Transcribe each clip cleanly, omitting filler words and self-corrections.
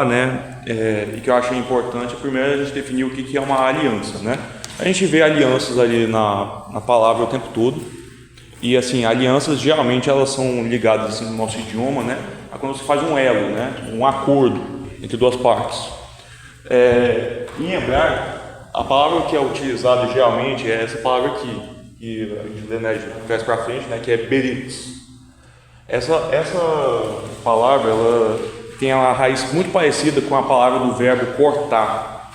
né, e que eu acho importante, primeiro a gente definir o que é uma aliança, né? A gente vê alianças ali na palavra o tempo todo, e assim, alianças geralmente elas são ligadas assim, no nosso idioma, né, a quando você faz um elo, né, um acordo entre duas partes. Em hebraico, a palavra que é utilizada geralmente é essa palavra aqui, que a gente lê, né, de trás para frente, né, que é berit. Essa palavra ela tem uma raiz muito parecida com a palavra do verbo cortar.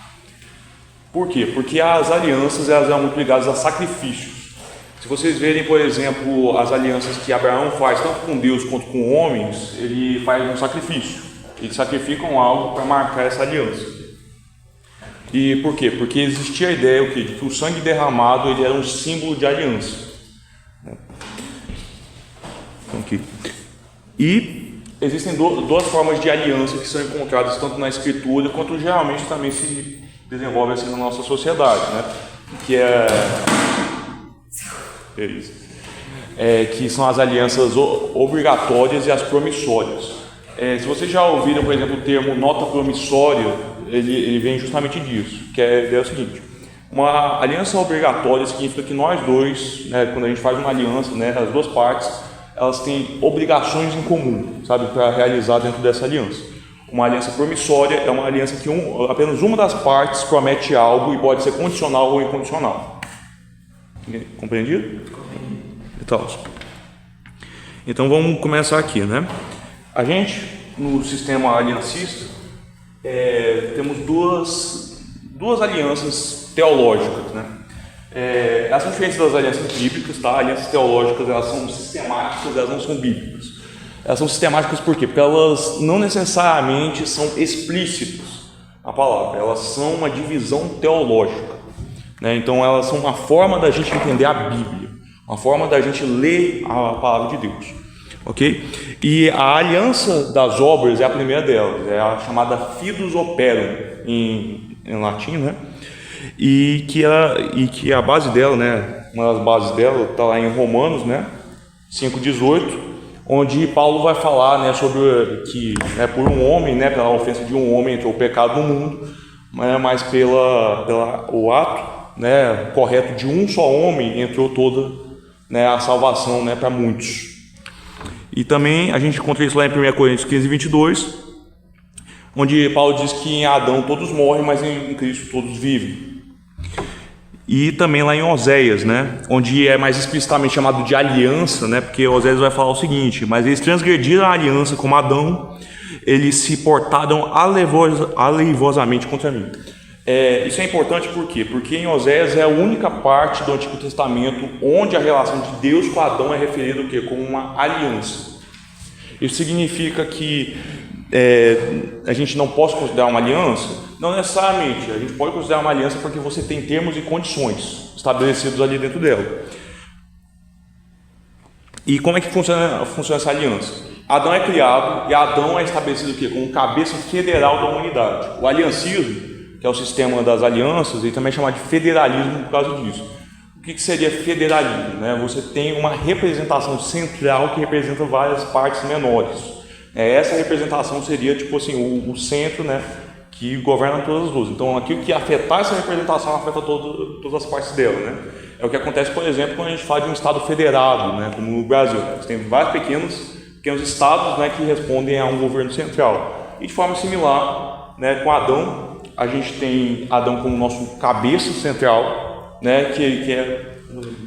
Por quê? Porque as alianças elas eram muito ligadas a sacrifícios. Se vocês verem, por exemplo, as alianças que Abraão faz tanto com Deus quanto com homens, ele faz um sacrifício. Eles sacrificam algo para marcar essa aliança. E por quê? Porque existia a ideia de que o sangue derramado ele era um símbolo de aliança. Aqui. E existem duas formas de aliança que são encontradas tanto na escritura quanto geralmente também se desenvolve assim na nossa sociedade, né? Que que são as alianças obrigatórias e as promissórias. Se vocês já ouviram, por exemplo, o termo nota promissória, ele vem justamente disso, que a ideia é o seguinte: uma aliança obrigatória significa que nós dois, né, quando a gente faz uma aliança, né, as duas partes elas têm obrigações em comum, sabe, para realizar dentro dessa aliança. Uma aliança promissória é uma aliança que apenas uma das partes promete algo e pode ser condicional ou incondicional. Compreendido? Então vamos começar aqui, né? A gente, no sistema aliancista, temos duas alianças teológicas, né? Elas são diferentes das alianças bíblicas, tá? Alianças teológicas elas são sistemáticas, elas não são bíblicas. Elas são sistemáticas por quê? Porque elas não necessariamente são explícitas na palavra, elas são uma divisão teológica, né? Então elas são uma forma da gente entender a Bíblia, uma forma da gente ler a palavra de Deus, ok? E a aliança das obras é a primeira delas, é a chamada Fidus Operum em latim, né? E que a base dela, né, uma das bases dela está lá em Romanos, né, 5,18, onde Paulo vai falar, né, sobre que, né, por um homem, né, pela ofensa de um homem entrou o pecado no mundo, mas o ato, né, correto de um só homem entrou toda, né, a salvação, né, para muitos. E também a gente encontra isso lá em 1 Coríntios 15:22, onde Paulo diz que em Adão todos morrem, mas em Cristo todos vivem. E também lá em Oséias, né, onde é mais explicitamente chamado de aliança, né, porque Oséias vai falar o seguinte: mas eles transgrediram a aliança como Adão, eles se portaram aleivosamente contra mim. Isso é importante por quê? Porque em Oséias é a única parte do Antigo Testamento onde a relação de Deus com Adão é referida o quê? Como uma aliança. Isso significa que a gente não pode considerar uma aliança? Não necessariamente, a gente pode considerar uma aliança porque você tem termos e condições estabelecidos ali dentro dela. E como é que funciona essa aliança? Adão é criado e Adão é estabelecido o quê? Como cabeça federal da humanidade. O aliancismo, que é o sistema das alianças, ele também é chamado de federalismo por causa disso. O que seria federalismo? Né? Você tem uma representação central que representa várias partes menores. Essa representação seria tipo assim, o centro, né, que governa todas as duas. Então aquilo que afetar essa representação afeta todas as partes dela, né? É o que acontece, por exemplo, quando a gente fala de um estado federado, né, como no Brasil. Você tem vários pequenos estados, né, que respondem a um governo central. E de forma similar, né, com Adão, a gente tem Adão como nosso cabeça central, né, que é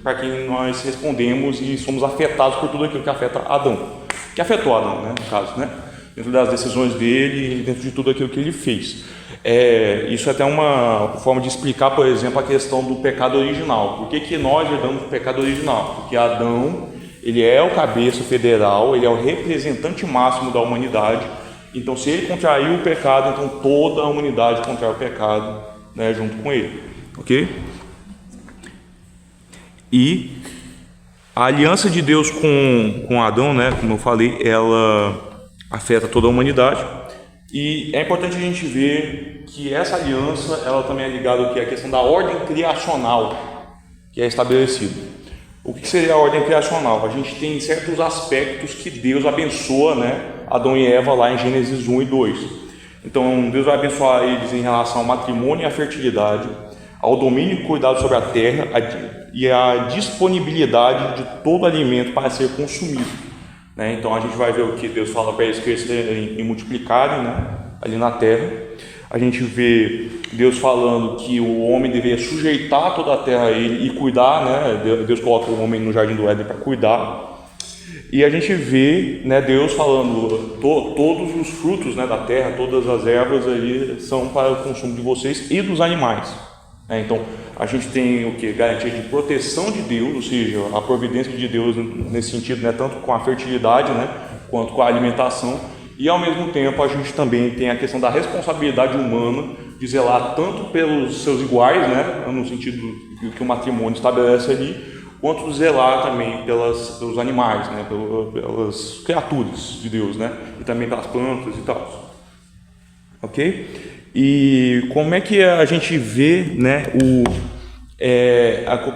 para quem nós respondemos e somos afetados por tudo aquilo que afeta Adão, que afetou Adão, né, no caso, né, dentro das decisões dele e dentro de tudo aquilo que ele fez. Isso é até uma forma de explicar, por exemplo, a questão do pecado original. Por que nós herdamos o pecado original? Porque Adão, ele é o cabeça federal, ele é o representante máximo da humanidade. Então, se ele contraiu o pecado, então toda a humanidade contrai o pecado, né, junto com ele, ok? E a aliança de Deus com Adão, né, como eu falei, ela afeta toda a humanidade. E é importante a gente ver que essa aliança, ela também é ligada à questão da ordem criacional que é estabelecida. O que seria a ordem criacional? A gente tem certos aspectos que Deus abençoa, né, Adão e Eva lá em Gênesis 1 e 2. Então Deus vai abençoar eles em relação ao matrimônio e à fertilidade, ao domínio e cuidado sobre a terra e à disponibilidade de todo alimento para ser consumido, né? Então a gente vai ver o que Deus fala para eles crescerem e multiplicarem, né, ali na terra. A gente vê Deus falando que o homem deveria sujeitar toda a terra a ele e cuidar, né? Deus coloca o homem no jardim do Éden para cuidar. E a gente vê, né, Deus falando, todos os frutos, né, da terra, todas as ervas aí são para o consumo de vocês e dos animais. Então a gente tem o que? Garantia de proteção de Deus, ou seja, a providência de Deus nesse sentido, né, tanto com a fertilidade, né, quanto com a alimentação. E ao mesmo tempo a gente também tem a questão da responsabilidade humana de zelar tanto pelos seus iguais, né, no sentido que o matrimônio estabelece ali, quanto zelar também pelos animais, né, pelas criaturas de Deus, né, e também pelas plantas e tal. Ok? E como é que a gente vê, né,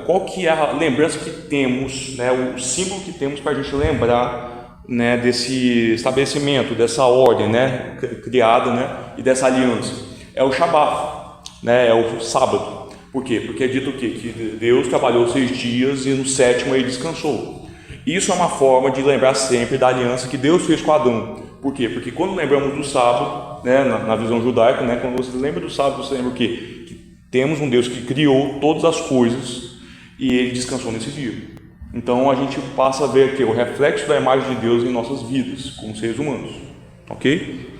qual que é a lembrança que temos, né, o símbolo que temos para a gente lembrar, né, desse estabelecimento, dessa ordem, né, criada, né, e dessa aliança? É o Shabat, né, é o sábado. Por quê? Porque é dito o quê? Que Deus trabalhou 6 dias e no 7º ele descansou. Isso é uma forma de lembrar sempre da aliança que Deus fez com Adão. Por quê? Porque quando lembramos do sábado, né, na visão judaica, né, quando você lembra do sábado, você lembra o quê? Que temos um Deus que criou todas as coisas e ele descansou nesse dia. Então a gente passa a ver aqui o reflexo da imagem de Deus em nossas vidas, como seres humanos. Ok?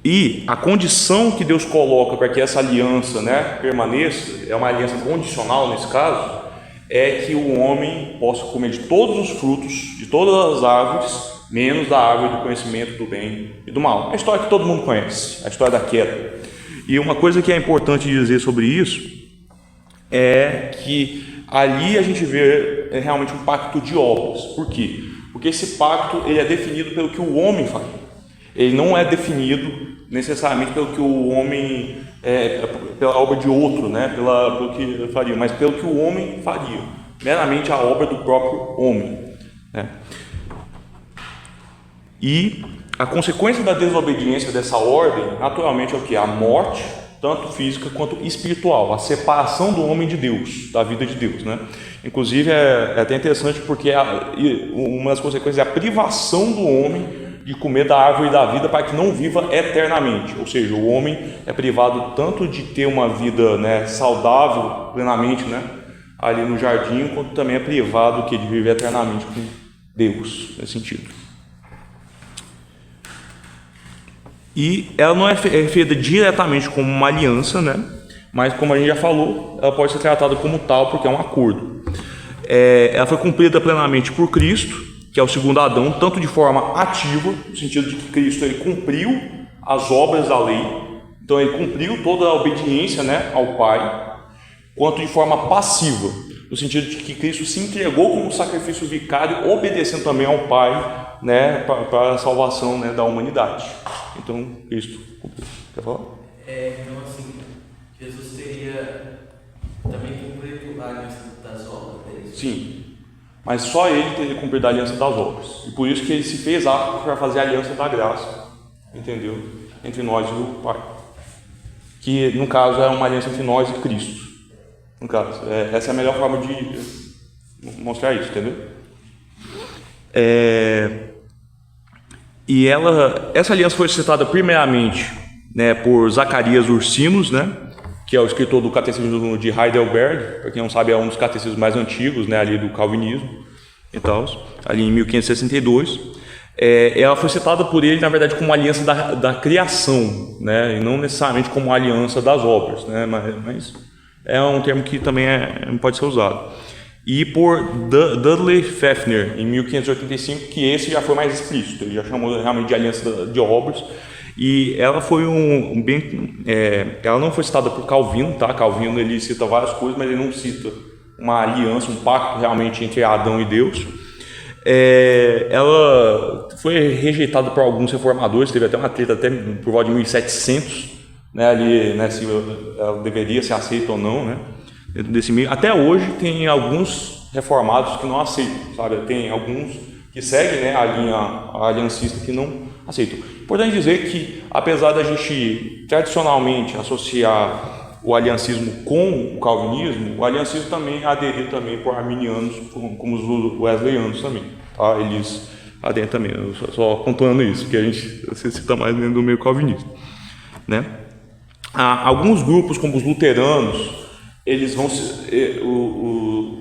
E a condição que Deus coloca para que essa aliança, né, permaneça, é uma aliança condicional nesse caso, é que o homem possa comer de todos os frutos, de todas as árvores, menos da árvore do conhecimento do bem e do mal. É a história que todo mundo conhece, a história da queda. E uma coisa que é importante dizer sobre isso é que ali a gente vê realmente um pacto de obras. Por quê? Porque esse pacto ele é definido pelo que o homem faz. Ele não é definido necessariamente pelo que o homem, pela obra de outro, né? Pelo que ele faria, mas pelo que o homem faria, meramente a obra do próprio homem, né? E a consequência da desobediência dessa ordem, naturalmente, é o que? A morte, tanto física quanto espiritual, a separação do homem de Deus, da vida de Deus, né? Inclusive é até interessante porque uma das consequências é a privação do homem de comer da árvore da vida para que não viva eternamente. Ou seja, o homem é privado tanto de ter uma vida, né, saudável plenamente, né, ali no jardim, quanto também é privado de viver eternamente com Deus, nesse sentido. E ela não é feita diretamente como uma aliança, né, mas como a gente já falou, ela pode ser tratada como tal porque é um acordo. Ela foi cumprida plenamente por Cristo, que é o segundo Adão, tanto de forma ativa, no sentido de que Cristo ele cumpriu as obras da lei, então ele cumpriu toda a obediência, né, ao Pai, quanto de forma passiva, no sentido de que Cristo se entregou como sacrifício vicário, obedecendo também ao Pai, né, para a salvação, né, da humanidade. Então, Cristo cumpriu. Quer falar? Então assim, Jesus teria também cumprido a aliança das obras dele? Sim. Mas só ele teria cumprido a aliança das obras. E por isso que ele se fez apto para fazer a aliança da graça, entendeu? Entre nós e o Pai. Que no caso é uma aliança entre nós e Cristo. No caso, essa é a melhor forma de mostrar isso, entendeu? E essa aliança foi citada primeiramente, né, por Zacarias Ursinos, né, que é o escritor do Catecismo de Heidelberg, para quem não sabe é um dos catecismos mais antigos, né, ali do calvinismo e tal, ali em 1562. Ela foi citada por ele, na verdade, como uma aliança da criação, né, e não necessariamente como uma aliança das obras, né, mas é um termo que também pode ser usado. E por Dudley Fafner, em 1585, que esse já foi mais explícito, ele já chamou realmente de aliança de obras. E ela foi ela não foi citada por Calvino, tá? Calvino ele cita várias coisas, mas ele não cita uma aliança, um pacto realmente entre Adão e Deus. Ela foi rejeitada por alguns reformadores, teve até uma treta até por volta de 1700, né? Ali, né, se ela deveria ser aceita ou não, né? Dentro desse meio. Até hoje tem alguns reformados que não aceitam, sabe? Tem alguns que seguem, né, a linha aliancista que não aceitam. Importante dizer que, apesar da gente tradicionalmente associar o aliancismo com o calvinismo, o aliancismo também é aderido também por arminianos, como os wesleyanos também. Tá? Eles aderem também, eu só contando isso, que a gente se cita mais dentro do meio calvinista. Né? Alguns grupos, como os luteranos, eles vão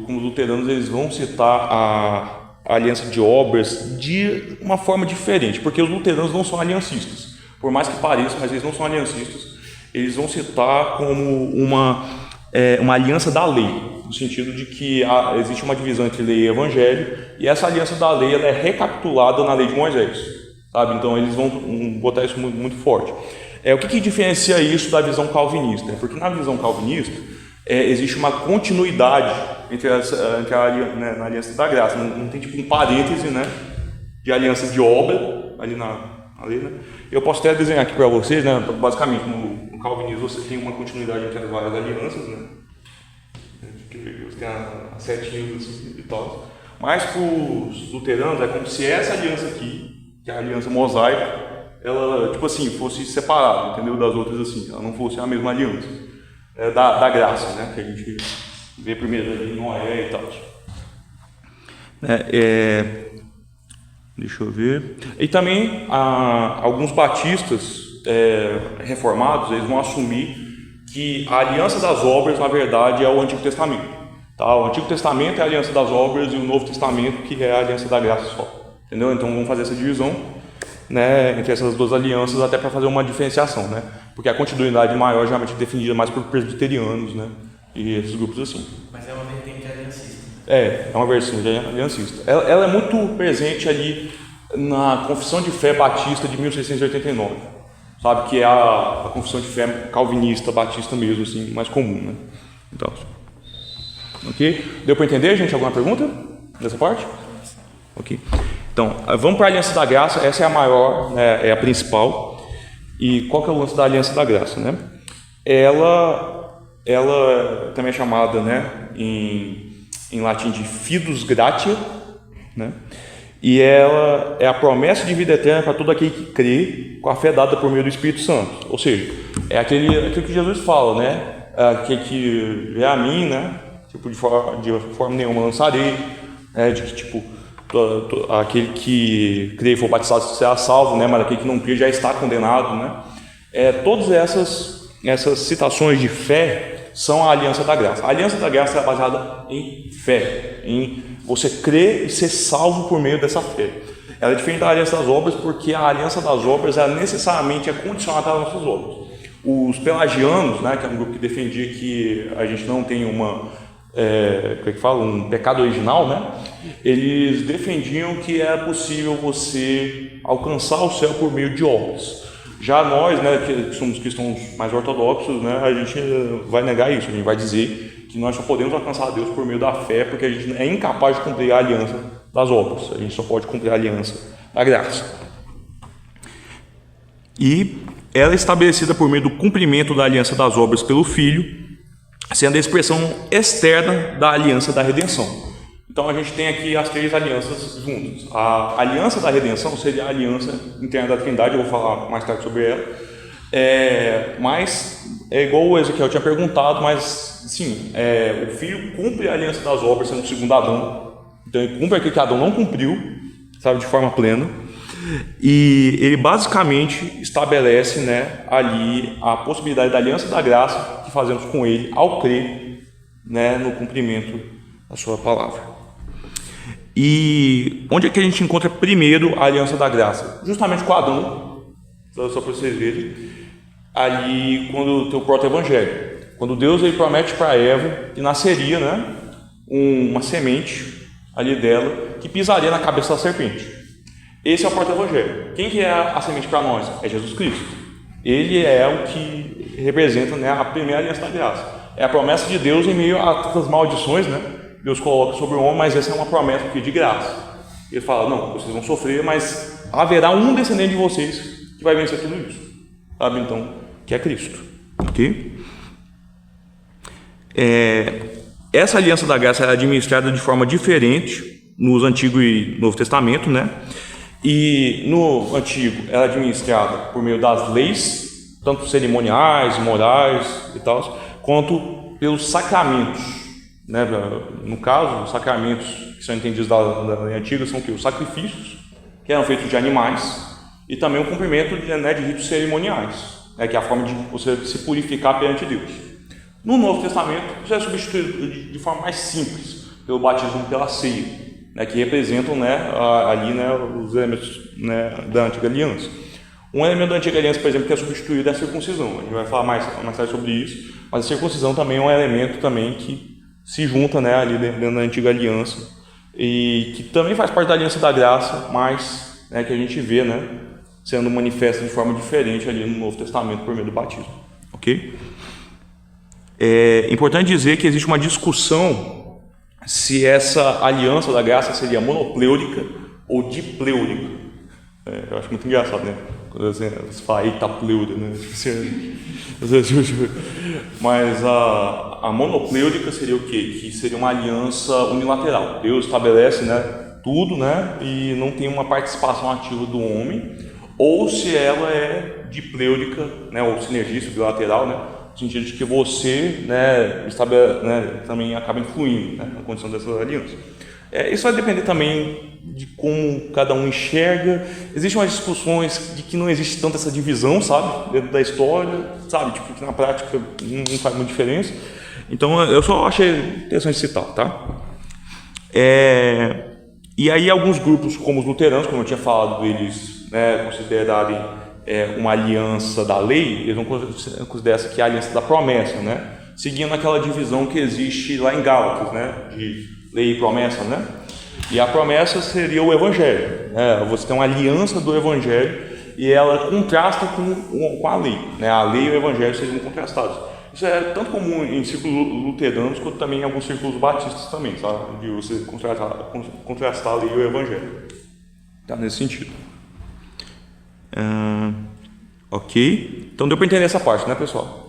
como os luteranos, eles vão citar a aliança de obras de uma forma diferente, porque os luteranos não são aliancistas, por mais que pareçam, mas eles não são aliancistas. Eles vão citar como uma aliança da lei, no sentido de que existe uma divisão entre lei e evangelho, e essa aliança da lei ela é recapitulada na lei de Moisés, sabe? Então eles vão botar isso muito, muito forte. O que diferencia isso da visão calvinista? Porque na visão calvinista existe uma continuidade na aliança da graça, não tem tipo um parêntese, né, de aliança de obra ali na lei, né? Eu posso até desenhar aqui para vocês, né, basicamente no calvinismo você tem uma continuidade entre as várias alianças, né, você tem as setinhas e tal, mas para os luteranos é como se essa aliança aqui, que é a aliança mosaica, ela, tipo assim, fosse separada, entendeu, das outras assim, ela não fosse a mesma aliança, da graça, né, que a gente vê primeiro ali em Noé e tal. Deixa eu ver. E também alguns batistas reformados, eles vão assumir que a aliança das obras, na verdade, é o Antigo Testamento. Tá? O Antigo Testamento é a aliança das obras e o Novo Testamento que é a aliança da graça só. Entendeu? Então vamos fazer essa divisão, né, entre essas duas alianças, até para fazer uma diferenciação, né? Porque a continuidade maior geralmente é definida mais por presbiterianos, né, e esses grupos assim. Mas é uma vertente aliancista. É uma versão aliancista. Ela é muito presente ali na Confissão de Fé Batista de 1689, sabe, que é a confissão de fé calvinista batista mesmo, assim, mais comum, né? Então, ok? Deu para entender, gente? Alguma pergunta nessa parte? Ok. Então, vamos para a Aliança da Graça. Essa é a maior, né, é a principal. E qual que é o lance da Aliança da Graça, né? Ela também é chamada, né, em latim de Fidus Gratia, né? E ela é a promessa de vida eterna para todo aquele que crê, com a fé dada por meio do Espírito Santo. Ou seja, é aquilo que Jesus fala, né? Aquele que vê a mim, né? Tipo, de forma nenhuma lançarei, de que tipo aquele que crê e for batizado será salvo, né? Mas aquele que não crê já está condenado, né? Todas essas citações de fé são a aliança da graça. A aliança da graça é baseada em fé, em você crer e ser salvo por meio dessa fé. Ela é diferente da aliança das obras, porque a aliança das obras necessariamente é condicionada às nossas obras. Os pelagianos, né, que é um grupo que defendia que a gente não tem um pecado original, né? Eles defendiam que era possível você alcançar o céu por meio de obras. Já nós, né, que somos cristãos mais ortodoxos, né, a gente vai negar isso, a gente vai dizer que nós só podemos alcançar a Deus por meio da fé, porque a gente é incapaz de cumprir a aliança das obras, a gente só pode cumprir a aliança da graça. E ela é estabelecida por meio do cumprimento da aliança das obras pelo Filho, sendo a expressão externa da aliança da redenção. Então a gente tem aqui as três alianças juntas. A aliança da redenção seria a aliança interna da Trindade, eu vou falar mais tarde sobre ela. Mas é igual o Ezequiel tinha perguntado, mas sim, o Filho cumpre a aliança das obras, sendo o segundo Adão. Então ele cumpre aquilo que Adão não cumpriu, sabe, de forma plena. E ele basicamente estabelece, né, ali a possibilidade da aliança da graça que fazemos com ele ao crer, né, no cumprimento da sua palavra. E onde é que a gente encontra primeiro a aliança da graça? Justamente com Adão, só para vocês verem, ali quando tem o proto-evangelho. Quando Deus ele promete para Eva que nasceria, né, uma semente ali dela que pisaria na cabeça da serpente. Esse é o proto-evangelho. Quem que é a semente para nós? É Jesus Cristo. Ele é o que representa, né, a primeira aliança da graça. É a promessa de Deus em meio a tantas maldições, né? Deus coloca sobre o homem, mas essa é uma promessa aqui de graça. Ele fala, não, vocês vão sofrer, mas haverá um descendente de vocês que vai vencer tudo isso. Sabe, então, que é Cristo. Ok? Essa aliança da graça é administrada de forma diferente nos Antigo e Novo Testamento, né? E no antigo era administrada por meio das leis, tanto cerimoniais, morais e tal, quanto pelos sacramentos, né? No caso, os sacramentos que são entendidos da lei antiga são o quê? Os sacrifícios, que eram feitos de animais, e também o cumprimento de ritos cerimoniais, né? Que é a forma de você se purificar perante Deus. No Novo Testamento, isso é substituído de forma mais simples, pelo batismo pela ceia, né, que representam, né, ali, né, os elementos, né, da Antiga Aliança. Um elemento da Antiga Aliança, por exemplo, que é substituído é a circuncisão. A gente vai falar mais tarde sobre isso, mas a circuncisão também é um elemento também que se junta, né, ali dentro da Antiga Aliança e que também faz parte da Aliança da Graça, mas, né, que a gente vê, né, sendo manifesta de forma diferente ali no Novo Testamento por meio do batismo. Ok? É importante dizer que existe uma discussão se essa aliança da graça seria monopleurica ou dipleurica. Eu acho muito engraçado, né? Quando você fala eitapleuria, né? Mas a monopleurica seria o quê? Que seria uma aliança unilateral. Deus estabelece, né, tudo, né, e não tem uma participação ativa do homem. Ou se ela é dipleurica, né, ou sinergista, bilateral, né? No sentido de que você, né, também acaba influindo, né, na condição dessa aliança. Isso vai depender também de como cada um enxerga. Existem umas discussões de que não existe tanto essa divisão, sabe, dentro da história, sabe, tipo, que na prática não faz muita diferença. Então eu só achei interessante citar, tá? E aí alguns grupos, como os luteranos, como eu tinha falado, eles, né, considerarem uma aliança da lei, eles vão considerar essa aqui a aliança da promessa, né? Seguindo aquela divisão que existe lá em Gálatas, né? De lei e promessa, né? E a promessa seria o Evangelho, né? Você tem uma aliança do Evangelho e ela contrasta com a lei, né? A lei e o Evangelho seriam contrastados. Isso é tanto comum em círculos luteranos quanto também em alguns círculos batistas também, sabe? De você contrastar a lei e o Evangelho. Tá nesse sentido. Ok, então deu para entender essa parte, né, pessoal?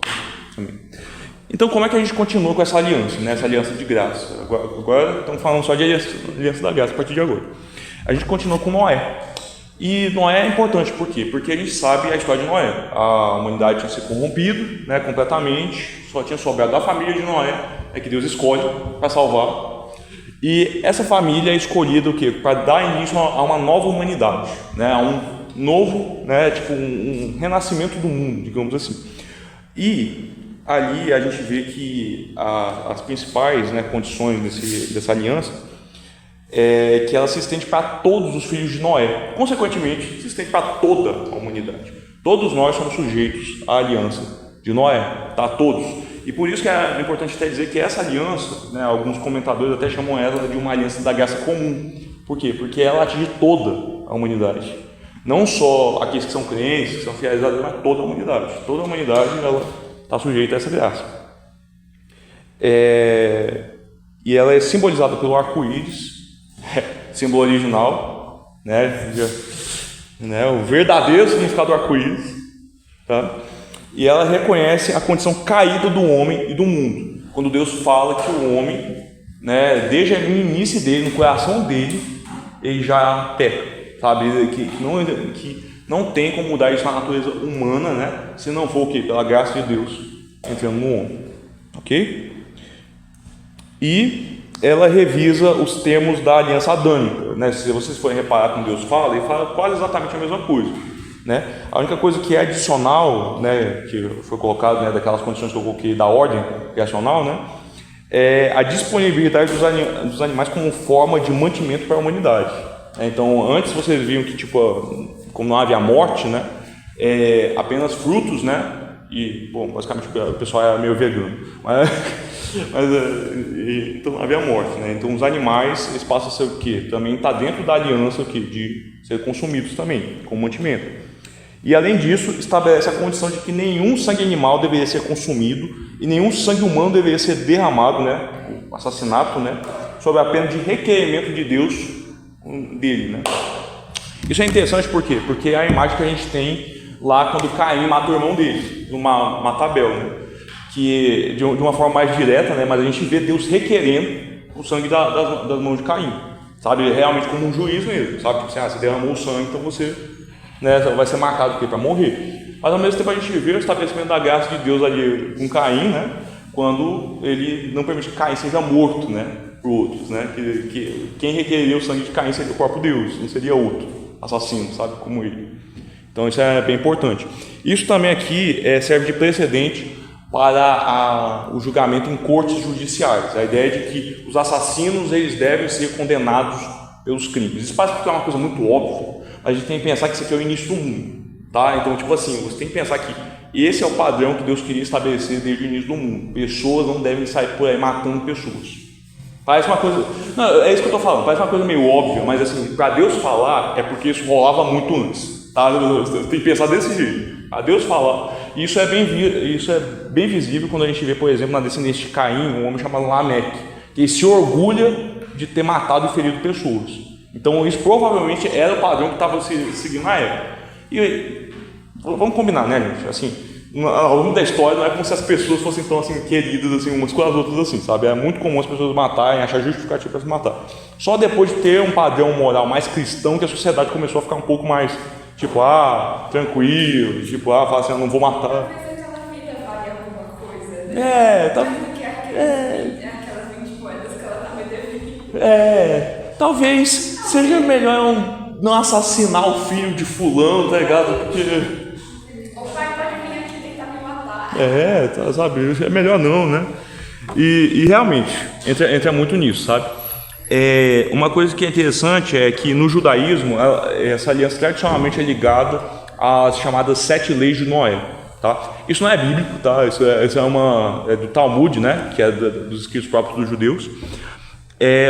Então, como é que a gente continua com essa aliança, né? Essa aliança de graça? Agora estamos falando só de aliança da graça a partir de agora. A gente continua com Noé. E Noé é importante, por quê? Porque a gente sabe a história de Noé. A humanidade tinha se corrompido, né, completamente, só tinha sobrado a família de Noé, que Deus escolhe para salvar. E essa família é escolhida o quê? Para dar início a uma nova humanidade, né? A um novo, né, tipo um renascimento do mundo, digamos assim. E ali a gente vê que as principais, né, condições dessa aliança é que ela se estende para todos os filhos de Noé. Consequentemente, se estende para toda a humanidade. Todos nós somos sujeitos à aliança de Noé, tá? Todos. E por isso que é importante até dizer que essa aliança, né, alguns comentadores até chamam ela de uma aliança da graça comum. Por quê? Porque ela atinge toda a humanidade. Não só aqueles que são crentes, que são fiéis a Deus, mas toda a humanidade. Toda a humanidade está sujeita a essa graça. E ela é simbolizada pelo arco-íris, símbolo original, né, o verdadeiro significado do arco-íris, tá? E ela reconhece a condição caída do homem e do mundo. Quando Deus fala que o homem, né, desde o início dele, no coração dele, ele já peca. Sabe, que não tem como mudar isso na natureza humana, né? Se não for o quê? Pela graça de Deus entrando no homem, ok? E ela revisa os termos da aliança adâmica, né? Se vocês forem reparar como Deus fala, ele fala quase exatamente a mesma coisa, né? A única coisa que é adicional, né, que foi colocado, né, daquelas condições que eu coloquei da ordem criacional, né, é a disponibilidade dos animais como forma de mantimento para a humanidade. Então, antes vocês viam que, tipo, como não havia morte, né, apenas frutos, né, e, bom, basicamente o pessoal era meio vegano, então não havia morte, né, então os animais, eles passam a ser o quê? Também está dentro da aliança, o quê? De ser consumidos também, como mantimento. E, além disso, estabelece a condição de que nenhum sangue animal deveria ser consumido e nenhum sangue humano deveria ser derramado, né, o assassinato, né, sob a pena de requerimento de Deus dele, né? Isso é interessante por quê? Porque é a imagem que a gente tem lá quando Caim mata o irmão dele, mata Abel, né? Que de uma forma mais direta, né? Mas a gente vê Deus requerendo o sangue das mãos de Caim, sabe, realmente como um juiz mesmo, sabe, tipo assim, você derramou o sangue, então você, né, vai ser marcado para morrer. Mas ao mesmo tempo a gente vê o estabelecimento da graça de Deus ali com Caim, né, quando ele não permite que Caim seja morto, né, por outros, né, que quem requereria o sangue de Caim seria o próprio Deus, não seria outro assassino, sabe, como ele. Então isso é bem importante. Isso também aqui serve de precedente para o julgamento em cortes judiciais. A ideia de que os assassinos eles devem ser condenados pelos crimes. Isso parece que é uma coisa muito óbvia, mas a gente tem que pensar que isso aqui é o início do mundo, tá? Então, tipo assim, você tem que pensar que esse é o padrão que Deus queria estabelecer desde o início do mundo. Pessoas não devem sair por aí matando pessoas. Parece uma coisa... Não, é isso que eu estou falando. Parece uma coisa meio óbvia, mas assim, para Deus falar é porque isso rolava muito antes, tá? Você tem que pensar desse jeito. A Deus falar. Isso é bem visível quando a gente vê, por exemplo, na descendência de Caim, um homem chamado Lameque, que se orgulha de ter matado e ferido pessoas. Então isso provavelmente era o padrão que estava seguindo na época. E vamos combinar, né, gente? Assim, ao longo da história não é como se as pessoas fossem tão assim queridas assim umas com as outras assim, sabe? É muito comum as pessoas matarem, achar justificativo para se matar. Só depois de ter um padrão moral mais cristão que a sociedade começou a ficar um pouco mais tipo, tranquilo, tipo, fala assim, eu não vou matar. Mas aquela vida vale alguma coisa, né? Do que aquelas 20 moedas que ela tá me devendo. Talvez seja melhor não assassinar o filho de fulano, tá ligado? Porque... O pai pode vir aqui tentar me matar. Sabe, é melhor não, né? E realmente, entra muito nisso, sabe? Uma coisa que é interessante é que no judaísmo essa aliança tradicionalmente é ligada às chamadas 7 leis de Noé, tá? Isso não é bíblico, tá? Isso é do Talmud, né? Que é dos escritos próprios dos judeus.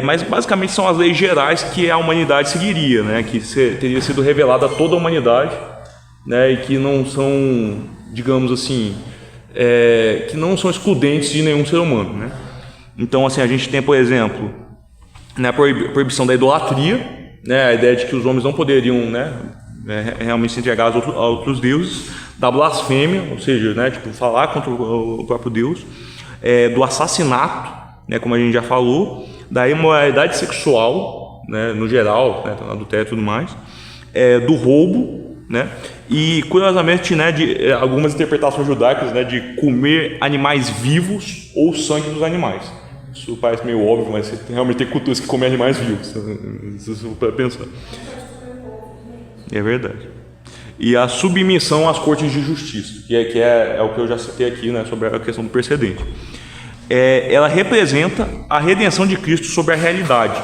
Mas basicamente são as leis gerais que a humanidade seguiria, né? Que teria sido revelada a toda a humanidade, né? E que não são, digamos assim, que não são excludentes de nenhum ser humano, né? Então, assim, a gente tem, por exemplo, a proibição da idolatria, né, a ideia de que os homens não poderiam, né, realmente se entregar a outros deuses, da blasfêmia, ou seja, né, tipo, falar contra o próprio Deus, do assassinato, né, como a gente já falou, da imoralidade sexual, né, no geral, né, adultério e tudo mais, do roubo, né, e curiosamente, né, de algumas interpretações judaicas, né, de comer animais vivos ou sangue dos animais. Isso parece meio óbvio, mas realmente tem culturas que comem animais vivos. Isso para pensar. É verdade. E a submissão às cortes de justiça, que é o que eu já citei aqui, né, sobre a questão do precedente. Ela representa a redenção de Cristo sobre a realidade,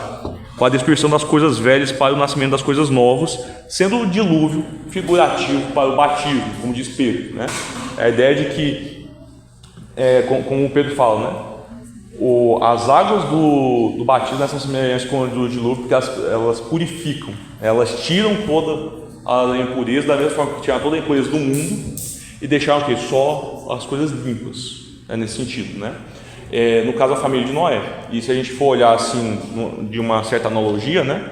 com a dispersão das coisas velhas para o nascimento das coisas novas, sendo o dilúvio figurativo para o batismo, como diz Pedro, né? A ideia de que, como o Pedro fala, né? As águas do batismo são semelhantes com as do dilúvio, porque elas purificam, elas tiram toda a impureza, da mesma forma que tiraram toda a impureza do mundo e deixaram que só as coisas limpas, nesse sentido, né? No caso, a família de Noé. E se a gente for olhar assim, de uma certa analogia, né?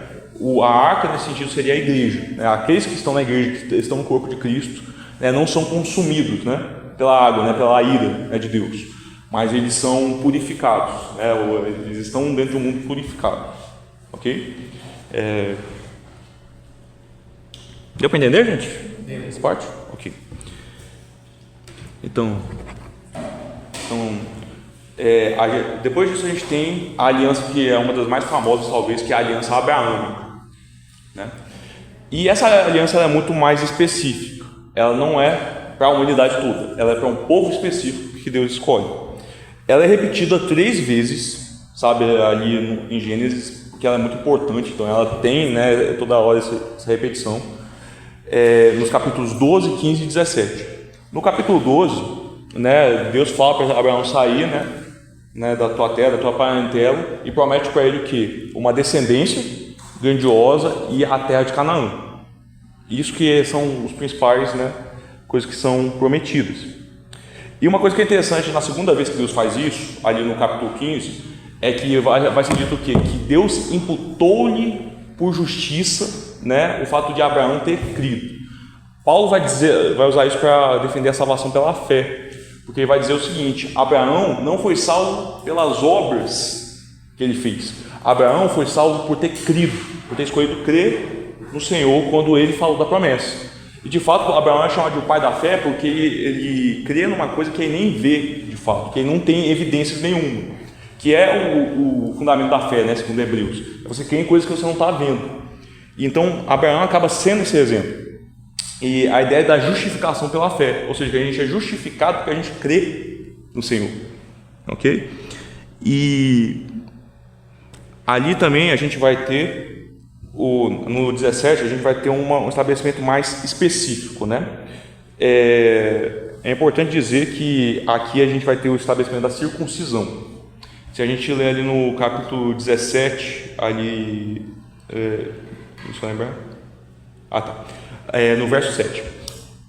A arca nesse sentido seria a igreja, né? Aqueles que estão na igreja, que estão no corpo de Cristo, né, não são consumidos, né, pela água, né, pela ira, né, de Deus. Mas eles são purificados, né? Eles estão dentro de um mundo purificado, ok? Deu para entender, gente? Deu. Essa parte? Ok. Então depois disso a gente tem a aliança que é uma das mais famosas, talvez, que é a aliança abraâmica, né? E essa aliança é muito mais específica. Ela não é para a humanidade toda, ela é para um povo específico que Deus escolhe. Ela é repetida 3 vezes, sabe, ali em Gênesis, porque ela é muito importante. Então ela tem, né, toda hora essa repetição, nos capítulos 12, 15 e 17. No capítulo 12, né, Deus fala para Abraão sair, né, da tua terra, da tua parentela, e promete para ele o quê? Uma descendência grandiosa e a terra de Canaã. Isso que são os principais, né, coisas que são prometidas. E uma coisa que é interessante, na segunda vez que Deus faz isso, ali no capítulo 15, é que vai ser dito o quê? Que Deus imputou-lhe por justiça, né, o fato de Abraão ter crido. Paulo vai usar isso para defender a salvação pela fé, porque ele vai dizer o seguinte: Abraão não foi salvo pelas obras que ele fez. Abraão foi salvo por ter crido, por ter escolhido crer no Senhor quando ele falou da promessa. E de fato, Abraão é chamado de o pai da fé porque ele crê numa coisa que ele nem vê de fato, que ele não tem evidências nenhuma, que é o fundamento da fé, né, segundo Hebreus. É você crer em coisas que você não está vendo. E então, Abraão acaba sendo esse exemplo. E a ideia da justificação pela fé, ou seja, que a gente é justificado porque a gente crê no Senhor. Ok? E ali também a gente vai ter, no 17, a gente vai ter um estabelecimento mais específico, né? É importante dizer que aqui a gente vai ter o estabelecimento da circuncisão. Se a gente ler ali no capítulo 17, ali... deixa eu lembrar. No verso 7.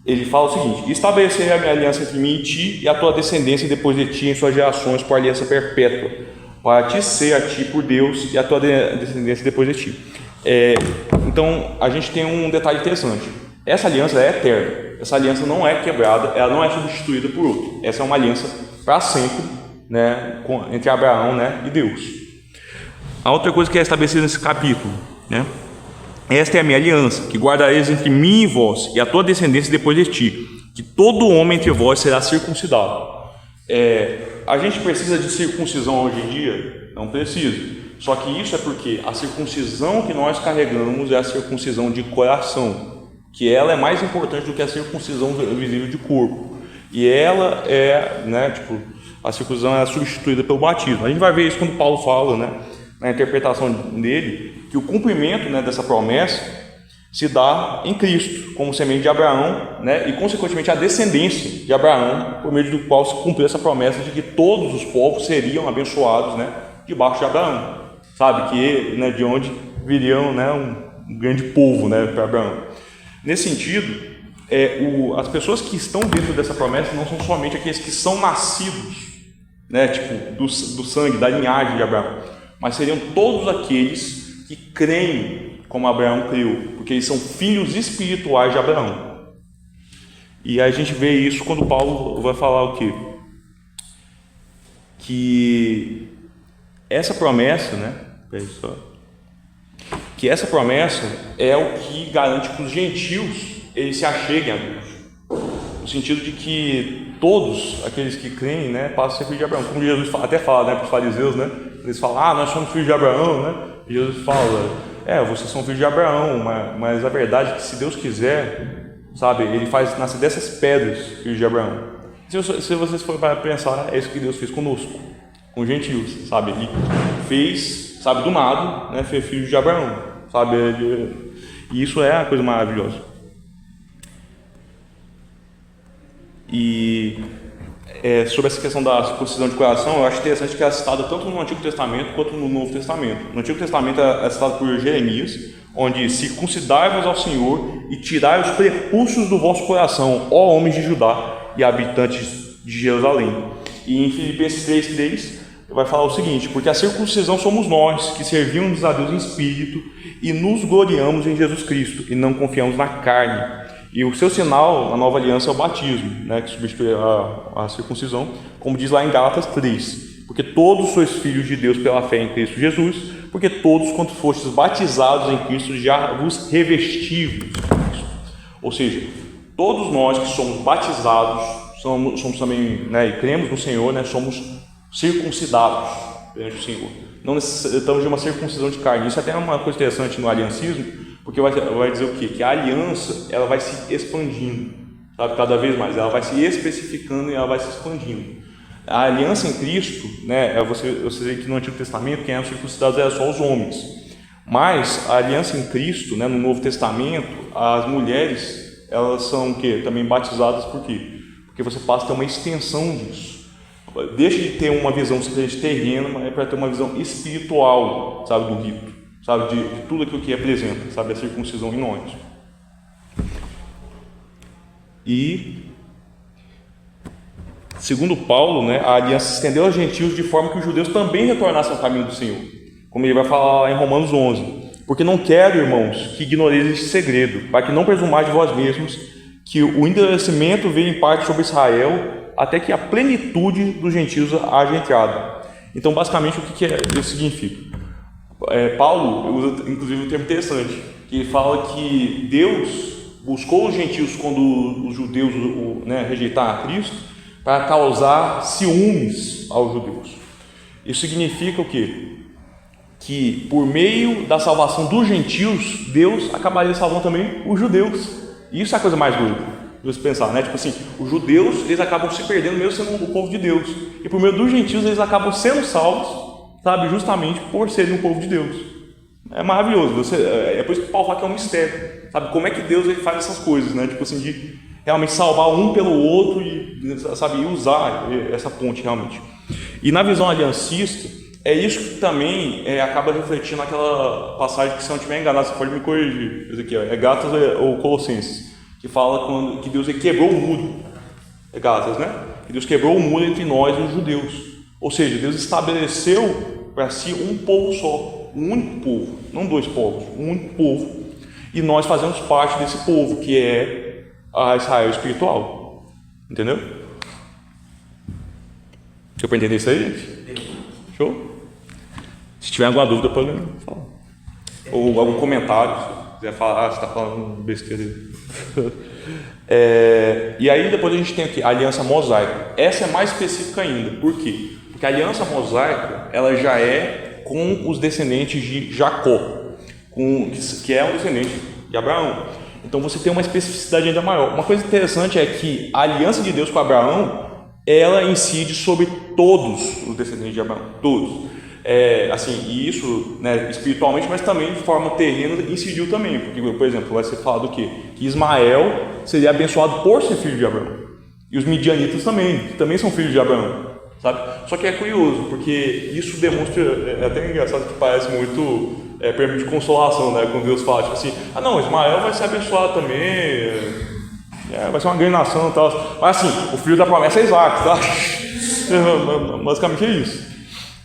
Ele fala o seguinte: estabelecerei a minha aliança entre mim e ti e a tua descendência depois de ti em suas gerações por aliança perpétua, para te ser a ti por Deus e a tua descendência depois de ti. Então a gente tem um detalhe interessante. Essa aliança é eterna. Essa aliança não é quebrada, ela não é substituída por outra. Essa é uma aliança para sempre, né, entre Abraão, né, e Deus. A outra coisa que é estabelecida nesse capítulo, né? Esta é a minha aliança, que guardareis entre mim e vós, e a tua descendência depois de ti, que todo homem entre vós será circuncidado. A gente precisa de circuncisão hoje em dia? Não precisa. Só que isso é porque a circuncisão que nós carregamos é a circuncisão de coração, que ela é mais importante do que a circuncisão visível de corpo. E ela a circuncisão é substituída pelo batismo. A gente vai ver isso quando Paulo fala, né, na interpretação dele, que o cumprimento, né, dessa promessa se dá em Cristo, como semente de Abraão, né, e consequentemente a descendência de Abraão, por meio do qual se cumpriu essa promessa de que todos os povos seriam abençoados, né, debaixo de Abraão, sabe, que, né, de onde viriam, né, um grande povo, né, para Abraão. Nesse sentido, as pessoas que estão dentro dessa promessa não são somente aqueles que são nascidos, né, tipo, do sangue, da linhagem de Abraão, mas seriam todos aqueles que creem como Abraão creu, porque eles são filhos espirituais de Abraão. E aí a gente vê isso quando Paulo vai falar o quê? Que essa promessa, né? Que essa promessa é o que garante que os gentios eles se acheguem a Deus, no sentido de que todos aqueles que creem, né, passam a ser filhos de Abraão, como Jesus até fala, né, para os fariseus, né? Eles falam, nós somos filhos de Abraão, né? E Jesus fala, vocês são filhos de Abraão, mas a verdade é que se Deus quiser, sabe, Ele faz nascer dessas pedras filhos de Abraão. Se vocês forem para pensar, é isso que Deus fez conosco, com gentios, sabe? Ele fez, sabe, do nada, né, fez filhos de Abraão, sabe? E isso é a coisa maravilhosa. E sobre essa questão da circuncisão de coração, eu acho interessante que ela é citada tanto no Antigo Testamento quanto no Novo Testamento. No Antigo Testamento é citado por Jeremias, onde circuncidai-vos ao Senhor e tirai os prepúcios do vosso coração, ó homens de Judá e habitantes de Jerusalém. E em Filipenses 3:3 vai falar o seguinte: porque a circuncisão somos nós, que servimos a Deus em espírito e nos gloriamos em Jesus Cristo e não confiamos na carne. E o seu sinal na nova aliança é o batismo, né, que substitui a circuncisão, como diz lá em Gálatas 3. Porque todos sois filhos de Deus pela fé em Cristo Jesus, porque todos quanto fostes batizados em Cristo já vos revestivos de Cristo. Ou seja, todos nós que somos batizados, somos também, né, e cremos no Senhor, né, somos circuncidados perante o Senhor. Não necessitamos de uma circuncisão de carne. Isso até é uma coisa interessante no aliancismo, porque vai dizer o quê? Que a aliança ela vai se expandindo, sabe? Cada vez mais, ela vai se especificando e ela vai se expandindo. A aliança em Cristo, né? Você vê que no Antigo Testamento quem era circuncidado era só os homens, mas a aliança em Cristo, né, no Novo Testamento, as mulheres elas são o quê? Também batizadas por quê? Porque você passa a ter uma extensão disso. Deixa de ter uma visão simplesmente terrena, mas é para ter uma visão espiritual, sabe, do rito, sabe, de tudo aquilo que representa, sabe, a circuncisão em nós. E segundo Paulo, né, a aliança se estendeu aos gentios de forma que os judeus também retornassem ao caminho do Senhor, como ele vai falar lá em Romanos 11. Porque não quero, irmãos, que ignoreis este segredo, para que não presumais de vós mesmos que o endurecimento veio em parte sobre Israel, até que a plenitude dos gentios haja entrado. Então, basicamente, o que isso significa? Paulo usa, inclusive, um termo interessante, que ele fala que Deus buscou os gentios quando os judeus rejeitaram a Cristo para causar ciúmes aos judeus. Isso significa o quê? Que por meio da salvação dos gentios, Deus acabaria salvando também os judeus. E isso é a coisa mais doida de você pensar, né? Tipo assim, os judeus, eles acabam se perdendo mesmo sendo o povo de Deus. E por meio dos gentios, eles acabam sendo salvos, sabe? Justamente por serem um povo de Deus. É maravilhoso. É por isso que Paulo fala que é um mistério. Sabe? Como é que Deus ele faz essas coisas, né? Tipo assim, de realmente salvar um pelo outro e, sabe, usar essa ponte realmente. E na visão aliancista, é isso que também acaba refletindo naquela passagem que, se eu não estiver enganado, você pode me corrigir, Ezequiel, é Gálatas ou Colossenses, que fala que Deus quebrou o muro, é Gálatas, né? Que Deus quebrou o muro entre nós e os judeus, ou seja, Deus estabeleceu para si um povo só, um único povo, não dois povos, um único povo, e nós fazemos parte desse povo, que é a Israel espiritual, entendeu? Deu para entender isso aí, gente? Show? Se tiver alguma dúvida, pode falar. Ou algum comentário, se quiser falar, você está falando besteira. E aí depois a gente tem aqui a aliança mosaica. Essa é mais específica ainda. Por quê? Porque a aliança mosaica, ela já é com os descendentes de Jacó, que é um descendente de Abraão. Então você tem uma especificidade ainda maior. Uma coisa interessante é que a aliança de Deus com Abraão, ela incide sobre todos os descendentes de Abraão, todos. E isso, né, espiritualmente, mas também de forma terrena incidiu também, porque, por exemplo, vai ser falado o quê? Que Ismael seria abençoado por ser filho de Abraão, e os midianitas também, que também são filhos de Abraão, sabe? Só que é curioso, porque isso demonstra, é até engraçado que parece muito prêmio de consolação, né, quando Deus fala, tipo assim, não, Ismael vai ser abençoado também, vai ser uma grande nação e tal, mas assim, o filho da promessa é Isaac, tá? Basicamente é isso.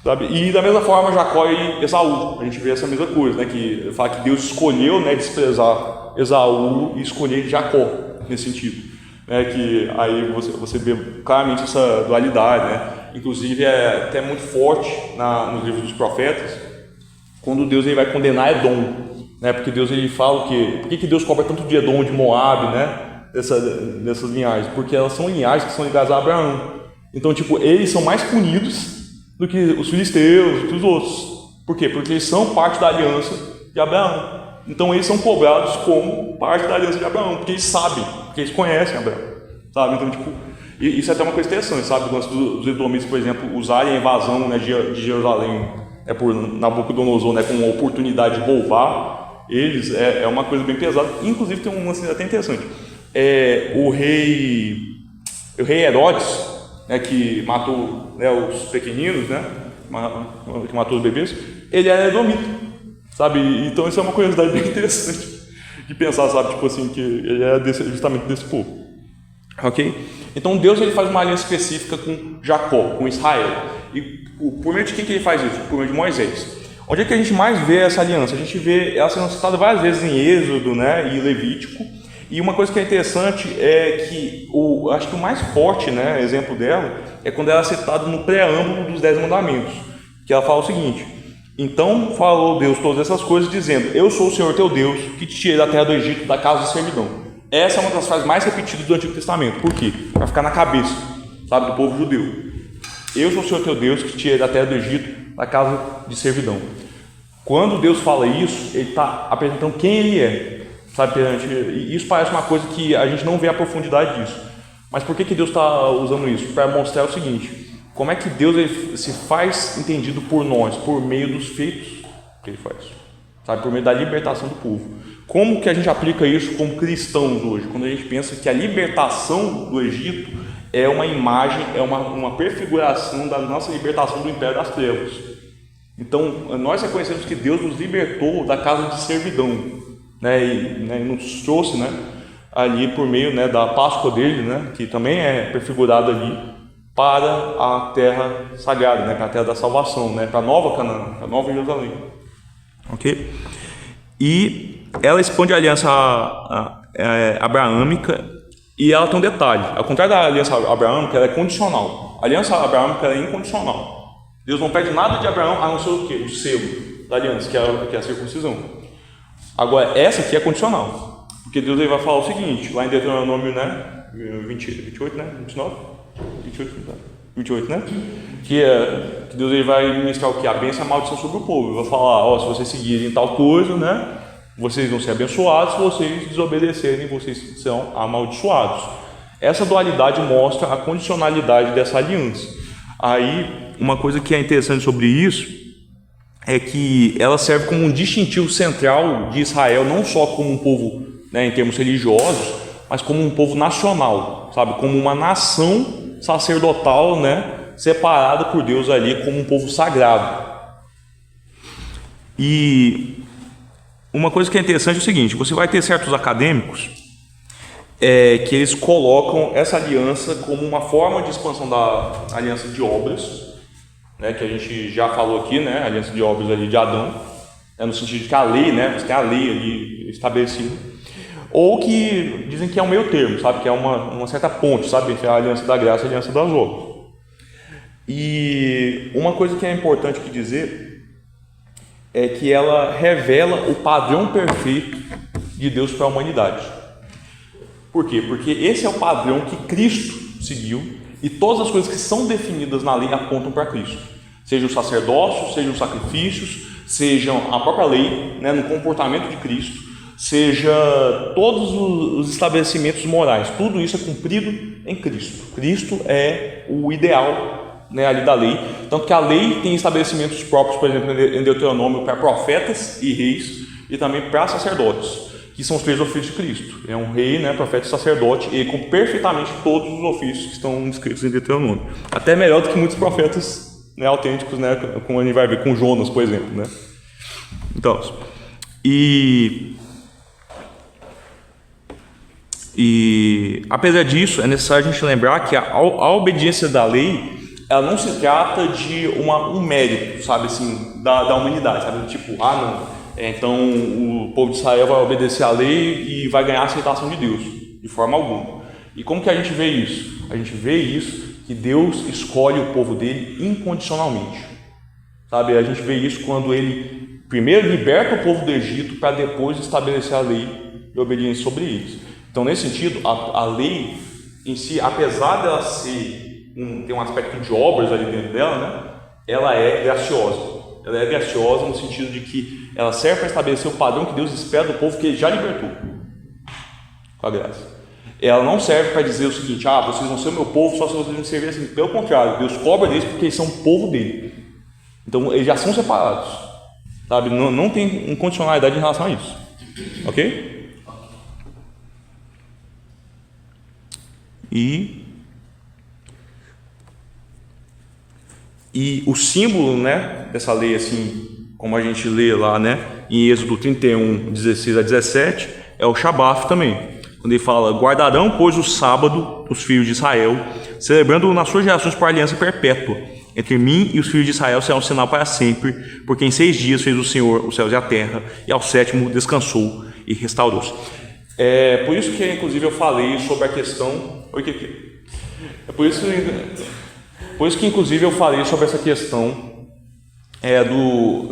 Sabe? E da mesma forma Jacó e Esaú, a gente vê essa mesma coisa, né? Que fala que Deus escolheu, né, desprezar Esaú e escolher Jacó, nesse sentido, né? Que aí você vê claramente essa dualidade, né? Inclusive é até muito forte nos livros dos profetas, quando Deus ele vai condenar Edom, né? Porque Deus ele fala o quê? Por que Deus cobra tanto de Edom, de Moab, né? Dessas linhagens? Porque elas são linhagens que são ligadas a Abraão. Então, tipo, eles são mais punidos do que os filisteus, do que os outros. Por quê? Porque eles são parte da aliança de Abraão. Então eles são cobrados como parte da aliança de Abraão, porque eles sabem, porque eles conhecem Abraão, sabe? Então, tipo, isso é até uma coisa interessante, sabe? Os edomitas, por exemplo, usarem a invasão, né, de Jerusalém por Nabucodonosor, né, como uma oportunidade de roubar eles, é uma coisa bem pesada. Inclusive tem um lance até interessante. O rei Herodes, né, que matou, né, os pequeninos, né, que matou os bebês, ele era edomita, sabe? Então isso é uma curiosidade bem interessante de pensar, sabe? Tipo assim, que ele era justamente desse povo, ok? Então Deus ele faz uma aliança específica com Jacó, com Israel. E por meio de quem que ele faz isso? Por meio de Moisés. Onde é que a gente mais vê essa aliança? A gente vê ela sendo citada várias vezes em Êxodo, né, e Levítico. E uma coisa que é interessante é que, acho que o mais forte, né, exemplo dela, é quando ela é citada no preâmbulo dos 10 mandamentos, que ela fala o seguinte: então falou Deus todas essas coisas, dizendo, eu sou o Senhor teu Deus, que te tirei da terra do Egito, da casa de servidão. Essa é uma das frases mais repetidas do Antigo Testamento. Por quê? Para ficar na cabeça, sabe, do povo judeu. Eu sou o Senhor teu Deus, que te tirei da terra do Egito, da casa de servidão. Quando Deus fala isso, ele está apresentando quem ele é. Sabe, e isso parece uma coisa que a gente não vê a profundidade disso. Mas por que Deus está usando isso? Para mostrar o seguinte: como é que Deus ele se faz entendido por nós? Por meio dos feitos que ele faz, sabe? Por meio da libertação do povo. Como que a gente aplica isso como cristãos hoje? Quando a gente pensa que a libertação do Egito é uma imagem, é uma prefiguração da nossa libertação do império das trevas. Então, nós reconhecemos que Deus nos libertou da casa de servidão, né, e nos trouxe, né, ali por meio, né, da Páscoa dele, né, que também é prefigurada ali, para a terra sagrada, né, para a terra da salvação, né, para a nova Canaã, para a nova Jerusalém, ok? E ela expande a aliança abraâmica, e ela tem um detalhe: ao contrário da aliança abraâmica, ela é condicional. A aliança abraâmica é incondicional, Deus não pede nada de Abraão a não ser o quê? O selo da aliança, que é a circuncisão. Agora, essa aqui é condicional, porque Deus ele vai falar o seguinte, lá em Deuteronômio, né, 28, né, 29, 28, né, que Deus ele vai ministrar o que? A bênção e a maldição sobre o povo. Ele vai falar, ó, se vocês seguirem tal coisa, né, vocês vão ser abençoados, se vocês desobedecerem, vocês serão amaldiçoados. Essa dualidade mostra a condicionalidade dessa aliança. Aí, uma coisa que é interessante sobre isso é que ela serve como um distintivo central de Israel, não só como um povo, né, em termos religiosos, mas como um povo nacional, sabe? Como uma nação sacerdotal, né, separada por Deus ali como um povo sagrado. E uma coisa que é interessante é o seguinte, você vai ter certos acadêmicos que eles colocam essa aliança como uma forma de expansão da aliança de obras, né, que a gente já falou aqui, né, a aliança de obras ali de Adão, no sentido de que a lei, né, você tem a lei ali estabelecida, ou que dizem que é um meio termo, sabe, que é uma certa ponte, sabe, entre a aliança da graça e a aliança das obras. E uma coisa que é importante que dizer é que ela revela o padrão perfeito de Deus para a humanidade. Por quê? Porque esse é o padrão que Cristo seguiu e todas as coisas que são definidas na lei apontam para Cristo. Seja o sacerdócio, sejam os sacrifícios, sejam a própria lei, né, no comportamento de Cristo, seja todos os estabelecimentos morais. Tudo isso é cumprido em Cristo. Cristo é o ideal, né, ali da lei. Tanto que a lei tem estabelecimentos próprios, por exemplo, em Deuteronômio, para profetas e reis e também para sacerdotes, que são os 3 ofícios de Cristo. É um rei, né, profeta e sacerdote, e com perfeitamente todos os ofícios que estão escritos em Deuteronômio. Até melhor do que muitos profetas, né, autênticos, né, como a gente vai ver com Jonas, por exemplo, né. Então, e apesar disso, é necessário a gente lembrar que a obediência da lei, ela não se trata de um mérito, sabe, assim, da humanidade, sabe, tipo, não, então o povo de Israel vai obedecer à lei e vai ganhar a aceitação de Deus, de forma alguma. E como que a gente vê isso? A gente vê isso, que Deus escolhe o povo dele incondicionalmente, sabe, a gente vê isso quando ele primeiro liberta o povo do Egito para depois estabelecer a lei e obediência sobre eles. Então, nesse sentido, a lei em si, apesar dela ter um aspecto de obras ali dentro dela, né, ela é graciosa. Ela é graciosa no sentido de que ela serve para estabelecer o padrão que Deus espera do povo que ele já libertou, com a graça. Ela não serve para dizer o seguinte, vocês vão ser o meu povo só se vocês me servirem assim. Pelo contrário, Deus cobra deles porque eles são o povo dele. Então, eles já são separados, sabe? Não tem incondicionalidade em relação a isso. Ok? E o símbolo, né, dessa lei, assim, como a gente lê lá, né, em Êxodo 31, 16 a 17, é o Shabat também, quando ele fala, guardarão, pois, o sábado os filhos de Israel, celebrando-o nas suas gerações por aliança perpétua, entre mim e os filhos de Israel será um sinal para sempre, porque em 6 dias fez o Senhor os céus e a terra, e ao 7º descansou e restaurou-se. Por isso que, inclusive, eu falei sobre a questão... É por isso que, inclusive, eu falei sobre essa questão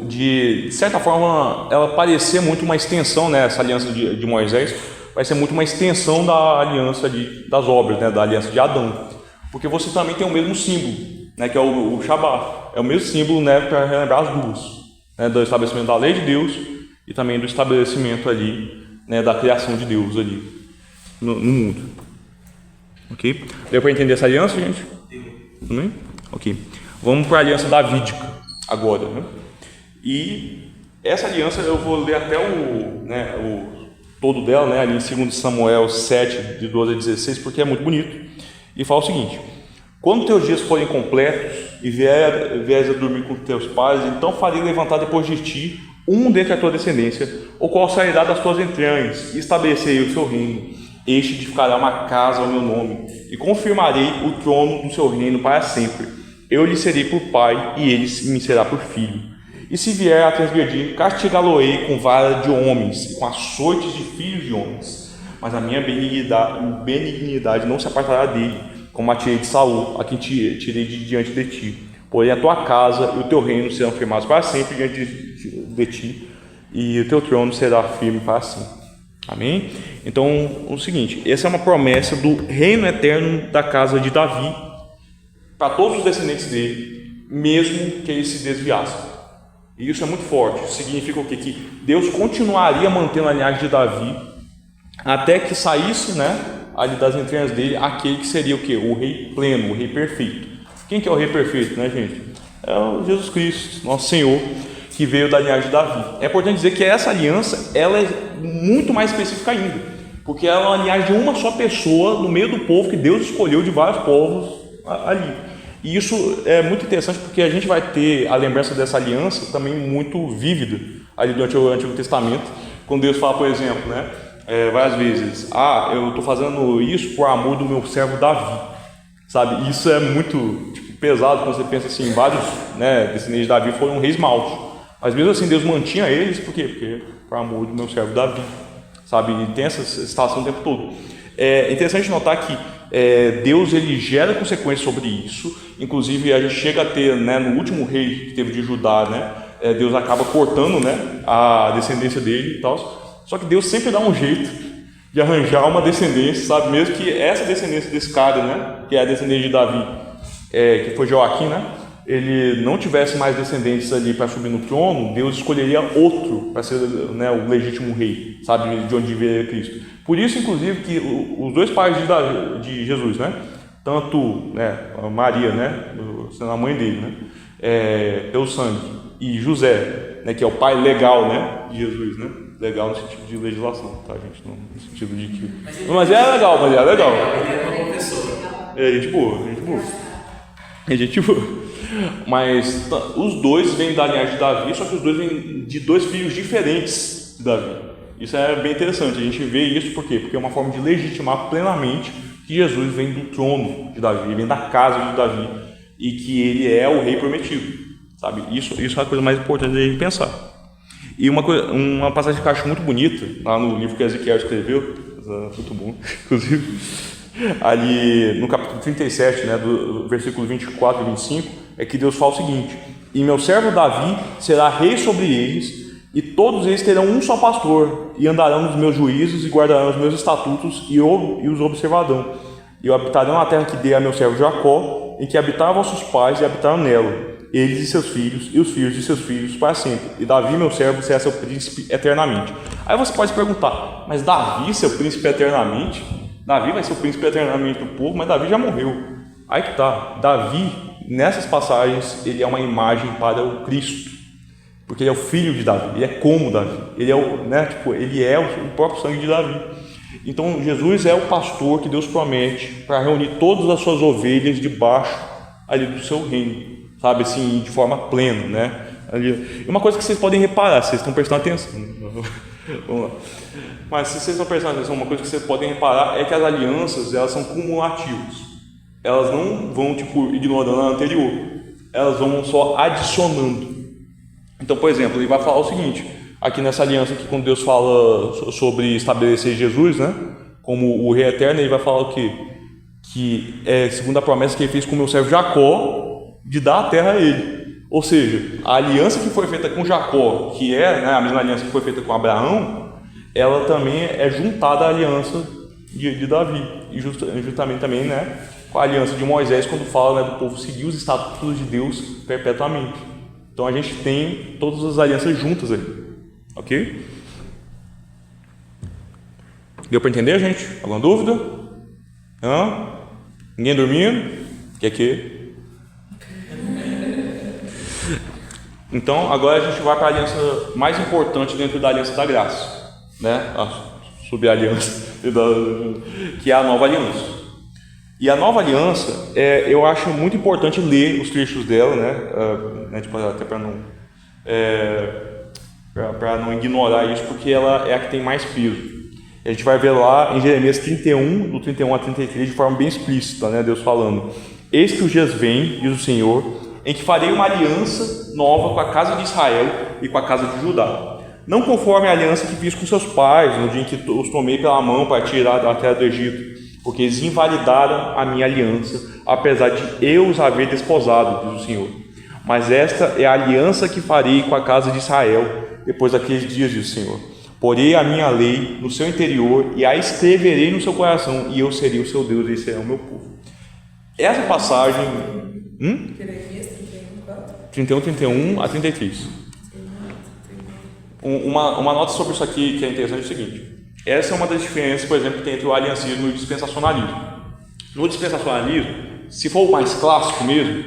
de certa forma, ela parecer muito uma extensão, né, essa aliança de Moisés, vai ser muito uma extensão da aliança das obras, né, da aliança de Adão, porque você também tem o mesmo símbolo, né, que é o Shabat, é o mesmo símbolo, né, para relembrar as duas, né, do estabelecimento da lei de Deus e também do estabelecimento ali, né, da criação de Deus ali no mundo. Ok? Deu para entender essa aliança, gente? Também? Ok. Vamos para a aliança davídica agora, né? E essa aliança eu vou ler até o todo dela, né, ali em 2 Samuel 7, de 12 a 16, porque é muito bonito. E fala o seguinte: quando teus dias forem completos e vieres a dormir com teus pais, então farei levantar depois de ti um dentre a tua descendência, o qual sairá das tuas entranhas, e estabelecerei o seu reino. Este edificará uma casa ao meu nome, e confirmarei o trono do seu reino para sempre. Eu lhe serei por pai, e ele me será por filho. E se vier a transgredir, castigá-lo-ei com vara de homens, e com açoites de filhos de homens. Mas a minha benignidade não se apartará dele, como a tirei de Saul, a quem tirei de diante de ti, porém a tua casa e o teu reino serão firmados para sempre diante de ti, e o teu trono será firme para sempre. Amém? Então, o seguinte, essa é uma promessa do reino eterno da casa de Davi, para todos os descendentes dele, mesmo que eles se desviassem. E isso é muito forte. Significa o quê? Que Deus continuaria mantendo a linhagem de Davi até que saísse, né, ali das entranhas dele, aquele que seria o quê? O rei pleno, o rei perfeito. Quem que é o rei perfeito, né, gente? É o Jesus Cristo, nosso Senhor, que veio da linhagem de Davi. É importante dizer que essa aliança, ela é muito mais específica ainda, porque ela é uma linhagem de uma só pessoa no meio do povo que Deus escolheu de vários povos ali. E isso é muito interessante porque a gente vai ter a lembrança dessa aliança também muito vívida ali durante o Antigo Testamento, quando Deus fala, por exemplo, né, várias vezes, eu estou fazendo isso por amor do meu servo Davi, sabe? Isso é muito pesado quando você pensa assim, vários, né, descendentes de Davi foram reis maus, mas mesmo assim Deus mantinha eles, por quê? Porque por amor do meu servo Davi, sabe? E tem essa situação o tempo todo. É interessante notar que Deus ele gera consequências sobre isso. Inclusive a gente chega a ter, né, no último rei que teve de Judá, né, Deus acaba cortando, né, a descendência dele e tal. Só que Deus sempre dá um jeito de arranjar uma descendência, sabe? Mesmo que essa descendência desse cara, né, que é a descendência de Davi, que foi Joaquim, né, ele não tivesse mais descendentes ali para subir no trono, Deus escolheria outro para ser, né, o legítimo rei, sabe, de onde viria Cristo. Por isso, inclusive, que os dois pais de Jesus, né, tanto, né, Maria, né, sendo a mãe dele, né, pelo sangue, e José, né, que é o pai legal, né, de Jesus, né, legal no sentido de legislação, tá, gente, não no sentido de que... Mas é legal, mas é legal. Ele é uma professora. É gente boa, gente boa. É gente boa. Mas os dois vêm da linhagem de Davi, só que os dois vêm de dois filhos diferentes de Davi. Isso é bem interessante, a gente vê isso por quê? Porque é uma forma de legitimar plenamente que Jesus vem do trono de Davi, vem da casa de Davi, e que ele é o rei prometido, sabe? Isso é a coisa mais importante de a gente pensar. E uma passagem que eu acho muito bonita, lá no livro que Ezequiel escreveu, muito bom, inclusive, ali no capítulo 37, né, do versículo 24 e 25, é que Deus fala o seguinte: e meu servo Davi será rei sobre eles, e todos eles terão um só pastor, e andarão nos meus juízos, e guardarão os meus estatutos, e os observarão. E habitarão na terra que dei a meu servo Jacó, em que habitaram vossos pais, e habitaram nela, eles e seus filhos, e os filhos de seus filhos para sempre. E Davi, meu servo, será seu príncipe eternamente. Aí você pode se perguntar, mas Davi, seu príncipe eternamente? Davi vai ser o príncipe eternamente do povo, mas Davi já morreu. Aí que tá, Davi, nessas passagens, ele é uma imagem para o Cristo, porque ele é o filho de Davi, ele é como Davi, ele é ele é o próprio sangue de Davi. Então Jesus é o pastor que Deus promete para reunir todas as suas ovelhas debaixo ali do seu reino, sabe, assim, de forma plena, né? Ali. E uma coisa que vocês podem reparar, vocês estão prestando atenção, vamos lá. Mas se vocês estão prestando atenção, uma coisa que vocês podem reparar é que as alianças, elas são cumulativas. Elas não vão, ignorando a anterior. Elas vão só adicionando. Então, por exemplo, ele vai falar o seguinte, aqui nessa aliança, aqui, quando Deus fala sobre estabelecer Jesus, né, como o rei eterno, ele vai falar o quê? Que é segundo a promessa que ele fez com o meu servo Jacó, de dar a terra a ele. Ou seja, a aliança que foi feita com Jacó, que é, né, a mesma aliança que foi feita com Abraão, ela também é juntada à aliança de Davi, e justamente também, né, com a aliança de Moisés, quando fala, né, do povo seguir os estatutos de Deus perpetuamente. Então a gente tem todas as alianças juntas ali, ok? Deu para entender, gente? Alguma dúvida? Não? Ninguém dormindo? Quer que? Então agora a gente vai para a aliança mais importante dentro da aliança da graça, né? Sobre a aliança, que é a nova aliança. E a nova aliança, eu acho muito importante ler os trechos dela, né? Até para não ignorar isso, porque ela é a que tem mais peso. A gente vai ver lá em Jeremias 31, do 31 a 33, de forma bem explícita, né? Deus falando: eis que os dias vêm, diz o Senhor, em que farei uma aliança nova com a casa de Israel e com a casa de Judá, não conforme a aliança que fiz com seus pais, no dia em que os tomei pela mão para tirar da terra do Egito, porque eles invalidaram a minha aliança, apesar de eu os haver desposado, diz o Senhor. Mas esta é a aliança que farei com a casa de Israel depois daqueles dias, diz o Senhor. Porei a minha lei no seu interior e a escreverei no seu coração, e eu serei o seu Deus e ele será o meu povo. Essa passagem... Jeremias 31, 31 a 33. Uma nota sobre isso aqui que é interessante é o seguinte. Essa é uma das diferenças, por exemplo, que tem entre o aliancismo e o dispensacionalismo. No dispensacionalismo, se for o mais clássico mesmo,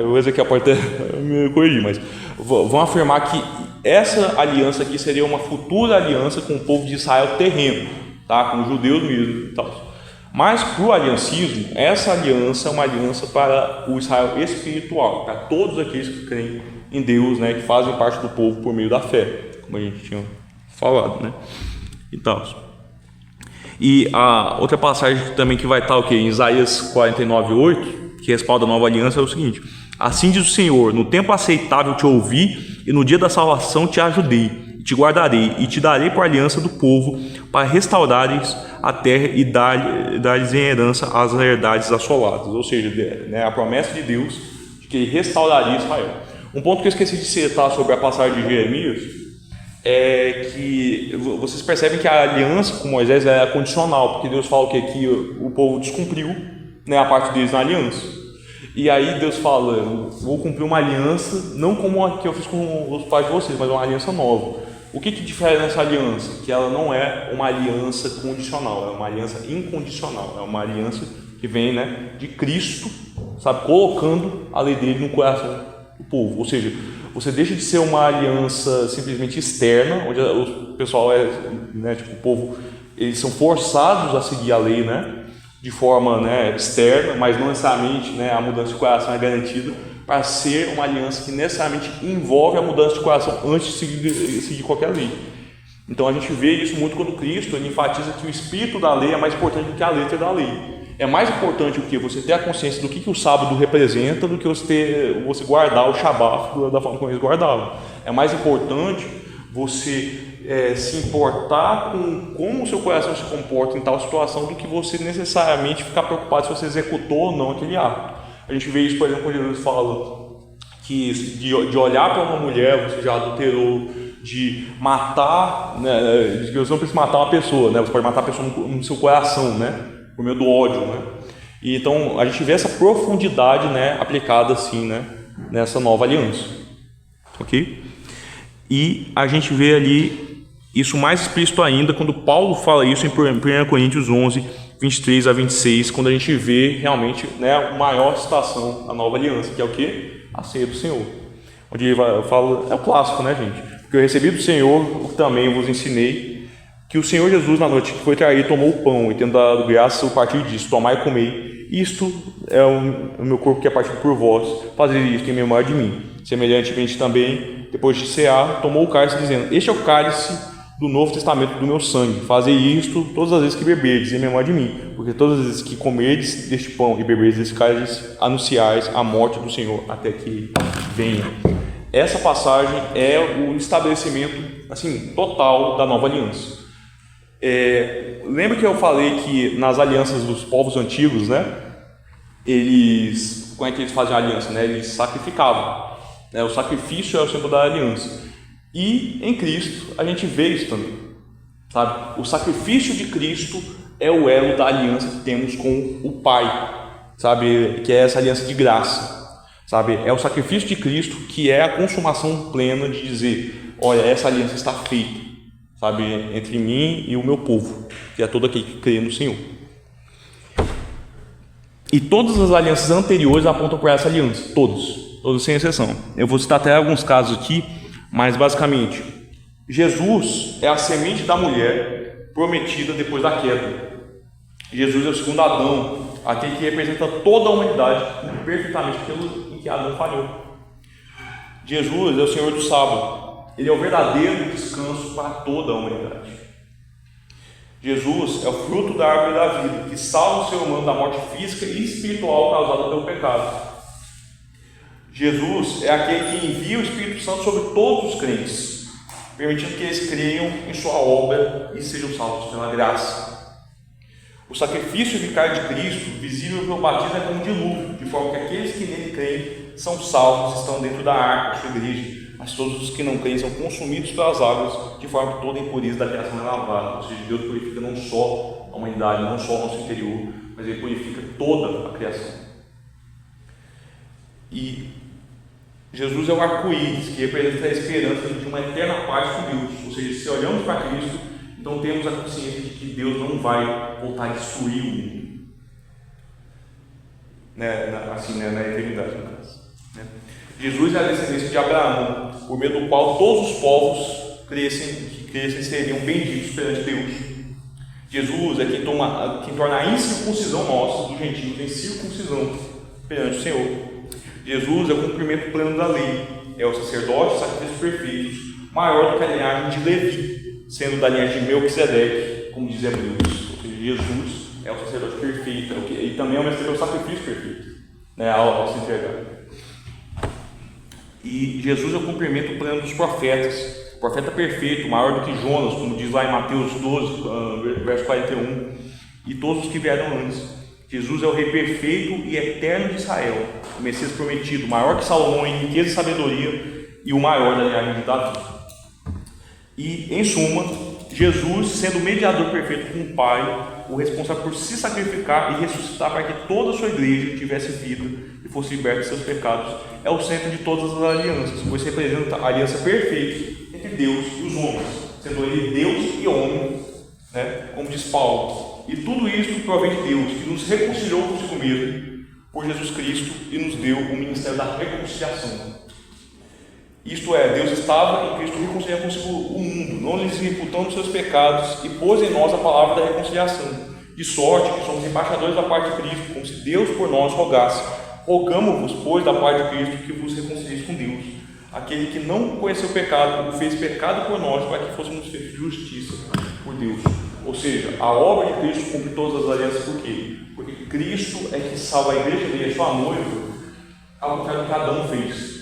o Ezequiel pode até me corrigir, mas vão afirmar que essa aliança aqui seria uma futura aliança com o povo de Israel terreno, tá? Com os judeus mesmo e tal. Mas para o aliancismo, essa aliança é uma aliança para o Israel espiritual, para todos aqueles que creem em Deus, né, que fazem parte do povo por meio da fé, como a gente tinha falado, né, e tal. E a outra passagem também que vai estar em Isaías 49:8, que respalda a nova aliança, é o seguinte: assim diz o Senhor, no tempo aceitável te ouvi, e no dia da salvação te ajudei, te guardarei e te darei por aliança do povo, para restaurares a terra e dar-lhes em herança as herdades assoladas. Ou seja, né, a promessa de Deus de que ele restauraria Israel. Um ponto que eu esqueci de citar sobre a passagem de Jeremias é que vocês percebem que a aliança com Moisés é condicional, porque Deus fala que aqui o povo descumpriu, né, a parte deles na aliança. E aí Deus fala: vou cumprir uma aliança, não como a que eu fiz com os pais de vocês, mas uma aliança nova. O que difere nessa aliança? Que ela não é uma aliança condicional, é uma aliança incondicional, é uma aliança que vem, né, de Cristo, sabe, colocando a lei dele no coração do povo. Ou seja, você deixa de ser uma aliança simplesmente externa, onde o pessoal né, tipo, o povo, eles são forçados a seguir a lei, né, de forma, né, externa, mas não necessariamente, né, a mudança de coração é garantida, para ser uma aliança que necessariamente envolve a mudança de coração antes de seguir qualquer lei. Então a gente vê isso muito quando Cristo ele enfatiza que o espírito da lei é mais importante do que a letra da lei. É mais importante o que? Você ter a consciência do que o sábado representa do que você guardar o Shabat da forma como eles guardavam. É mais importante você se importar com como o seu coração se comporta em tal situação do que você necessariamente ficar preocupado se você executou ou não aquele ato. A gente vê isso, por exemplo, quando Jesus fala que de olhar para uma mulher você já adulterou, de matar, né, de que você não precisa matar uma pessoa, né, você pode matar a pessoa no seu coração, né, por meio do ódio, né. E então a gente vê essa profundidade, né, aplicada assim, né, nessa nova aliança, ok? E a gente vê ali isso mais explícito ainda quando Paulo fala isso em 1 Coríntios 11:23-26, quando a gente vê realmente, né, a maior citação da nova aliança, que é o que? A ceia do Senhor. Onde ele fala, é o clássico, né, gente? Porque eu recebi do Senhor o que também vos ensinei, que o Senhor Jesus, na noite que foi traído, tomou o pão e, tendo dado graças, o partiu e disse: tomai e comei, isto é o meu corpo que é partido por vós, fazei isto em memória de mim. Semelhantemente também, depois de cear, tomou o cálice, dizendo: este é o cálice do Novo Testamento do meu sangue, fazei isto todas as vezes que beberdes em memória de mim, porque todas as vezes que comerdes deste pão e beberdes deste cálice, anunciais a morte do Senhor até que venha. Essa passagem é o estabelecimento assim, total da nova aliança. Lembra que eu falei que nas alianças dos povos antigos, né, como é que eles faziam a aliança? Né? Eles sacrificavam, né? O sacrifício é o símbolo da aliança. E em Cristo a gente vê isso também, sabe? O sacrifício de Cristo é o elo da aliança que temos com o Pai, sabe? Que é essa aliança de graça, sabe? É o sacrifício de Cristo que é a consumação plena de dizer: olha, essa aliança está feita, sabe? Entre mim e o meu povo, que é todo aquele que crê no Senhor. E todas as alianças anteriores apontam para essa aliança, todos sem exceção. Eu vou citar até alguns casos aqui. Mas basicamente, Jesus é a semente da mulher prometida depois da queda. Jesus é o segundo Adão, aquele que representa toda a humanidade perfeitamente pelo em que Adão falhou. Jesus é o Senhor do sábado, ele é o verdadeiro descanso para toda a humanidade. Jesus é o fruto da árvore da vida, que salva o ser humano da morte física e espiritual causada pelo pecado. Jesus é aquele que envia o Espírito Santo sobre todos os crentes, permitindo que eles creiam em sua obra e sejam salvos pela graça. O sacrifício eficaz de Cristo, visível pelo batismo, é como um dilúvio, de forma que aqueles que nele creem são salvos, estão dentro da arca, sua igreja, mas todos os que não creem são consumidos pelas águas, de forma que toda impureza da criação é lavada. Ou seja, Deus purifica não só a humanidade, não só o nosso interior, mas Ele purifica toda a criação. E Jesus é o arco-íris, que representa a esperança de uma eterna paz com Deus. Ou seja, se olhamos para Cristo, então temos a consciência de que Deus não vai voltar a destruir o mundo, na eternidade, no caso. Jesus é a descendência de Abraão, por meio do qual todos os povos que crescem seriam benditos perante Deus. Jesus é quem torna a incircuncisão nossa, dos gentios, em circuncisão perante o Senhor. Jesus é o cumprimento pleno da lei, é o sacerdote, sacrifícios perfeitos, maior do que a linhagem de Levi, sendo da linhagem de Melquisedeque, como diz Hebreus. Ou seja, Jesus é o sacerdote perfeito, e também é o sacrifício perfeito, ao se entregar. E Jesus é o cumprimento pleno dos profetas, o profeta perfeito, maior do que Jonas, como diz lá em Mateus 12, verso 41, e todos os que vieram antes. Jesus é o Rei perfeito e eterno de Israel, o Messias prometido, maior que Salomão em riqueza e sabedoria, e o maior da linhagem de Davi. E, em suma, Jesus, sendo o mediador perfeito com o Pai, o responsável por se sacrificar e ressuscitar para que toda a sua igreja tivesse vida e fosse liberta de seus pecados, é o centro de todas as alianças, pois representa a aliança perfeita entre Deus e os homens, sendo Ele Deus e homem, como diz Paulo. E tudo isso provém de Deus, que nos reconciliou consigo mesmo por Jesus Cristo e nos deu o ministério da reconciliação. Isto é, Deus estava em Cristo reconciliando consigo o mundo, não lhes imputando seus pecados, e pôs em nós a palavra da reconciliação, de sorte que somos embaixadores da parte de Cristo, como se Deus por nós rogasse. Rogamo-vos, pois, da parte de Cristo, que vos reconcilieis com Deus. Aquele que não conheceu o pecado, o fez pecado por nós, para que fôssemos feitos de justiça por Deus. Ou seja, a obra de Cristo cumpre todas as alianças. Por quê? Porque Cristo é que salva a igreja dele, a sua noiva, ao contrário do que Adão fez.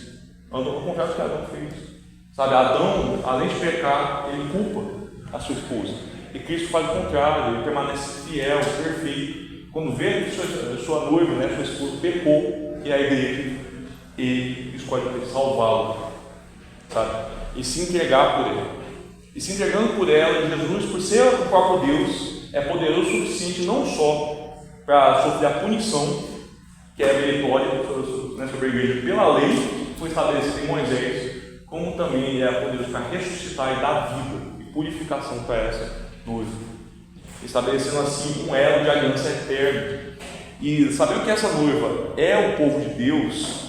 Andou ao contrário do que Adão fez. Sabe, Adão, além de pecar, ele culpa a sua esposa. E Cristo faz o contrário, ele permanece fiel, perfeito. Quando vê que sua noiva, sua esposa, pecou, e a igreja, ele escolhe salvá-la, sabe? E se entregar por ela. E se entregando por ela, Jesus, por ser o próprio Deus, é poderoso o suficiente não só para sofrer a punição, que é meritória sobre a igreja pela lei que foi estabelecida em Moisés, como também ele é poderoso para ressuscitar e dar vida e purificação para essa noiva, estabelecendo assim um elo de aliança eterna. E sabendo que essa noiva é o povo de Deus,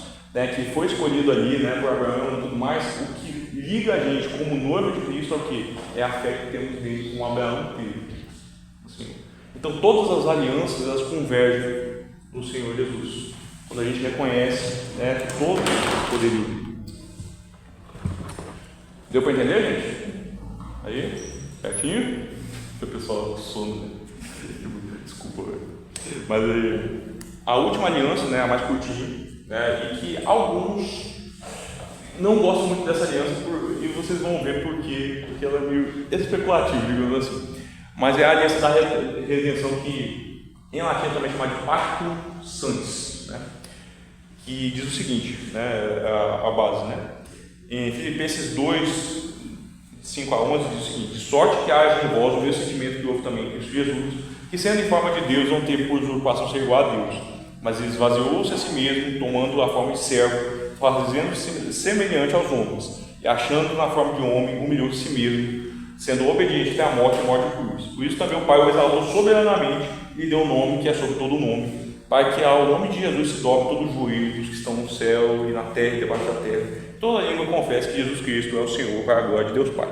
que foi escolhido ali por Abraão e tudo mais, o que liga a gente como noiva de Cristo é o quê? É a fé que temos nele com Abraão e Pedro. Assim. Então todas as alianças elas convergem no Senhor Jesus, quando a gente reconhece que todos poderiam. Deu para entender, gente? Aí? Certinho? O pessoal sono, desculpa. Mas aí, a última aliança, a mais curtinha, e que alguns não gostam muito dessa aliança, e vocês vão ver por quê, porque ela é meio especulativa, digamos assim. Mas é a aliança da redenção, que em latim é também chamada de Pactum Santis, que diz o seguinte, a base, em Filipenses 2, 5 a 11 diz o seguinte: de sorte que haja em vós o mesmo sentimento que houve também em Cristo Jesus, que sendo em forma de Deus não teve por usurpação ser igual a Deus, mas esvaziou-se a si mesmo, tomando a forma de servo, fazendo-se semelhante aos homens, e achando na forma de homem, humilhou-se a si mesmo, sendo obediente até a morte e morte de cruz. Por isso também o Pai o exaltou soberanamente e deu o nome que é sobre todo nome, para que ao nome de Jesus se dobre todo o joelho dos que estão no céu e na terra e debaixo da terra. Toda língua confessa que Jesus Cristo é o Senhor, para a glória de Deus Pai.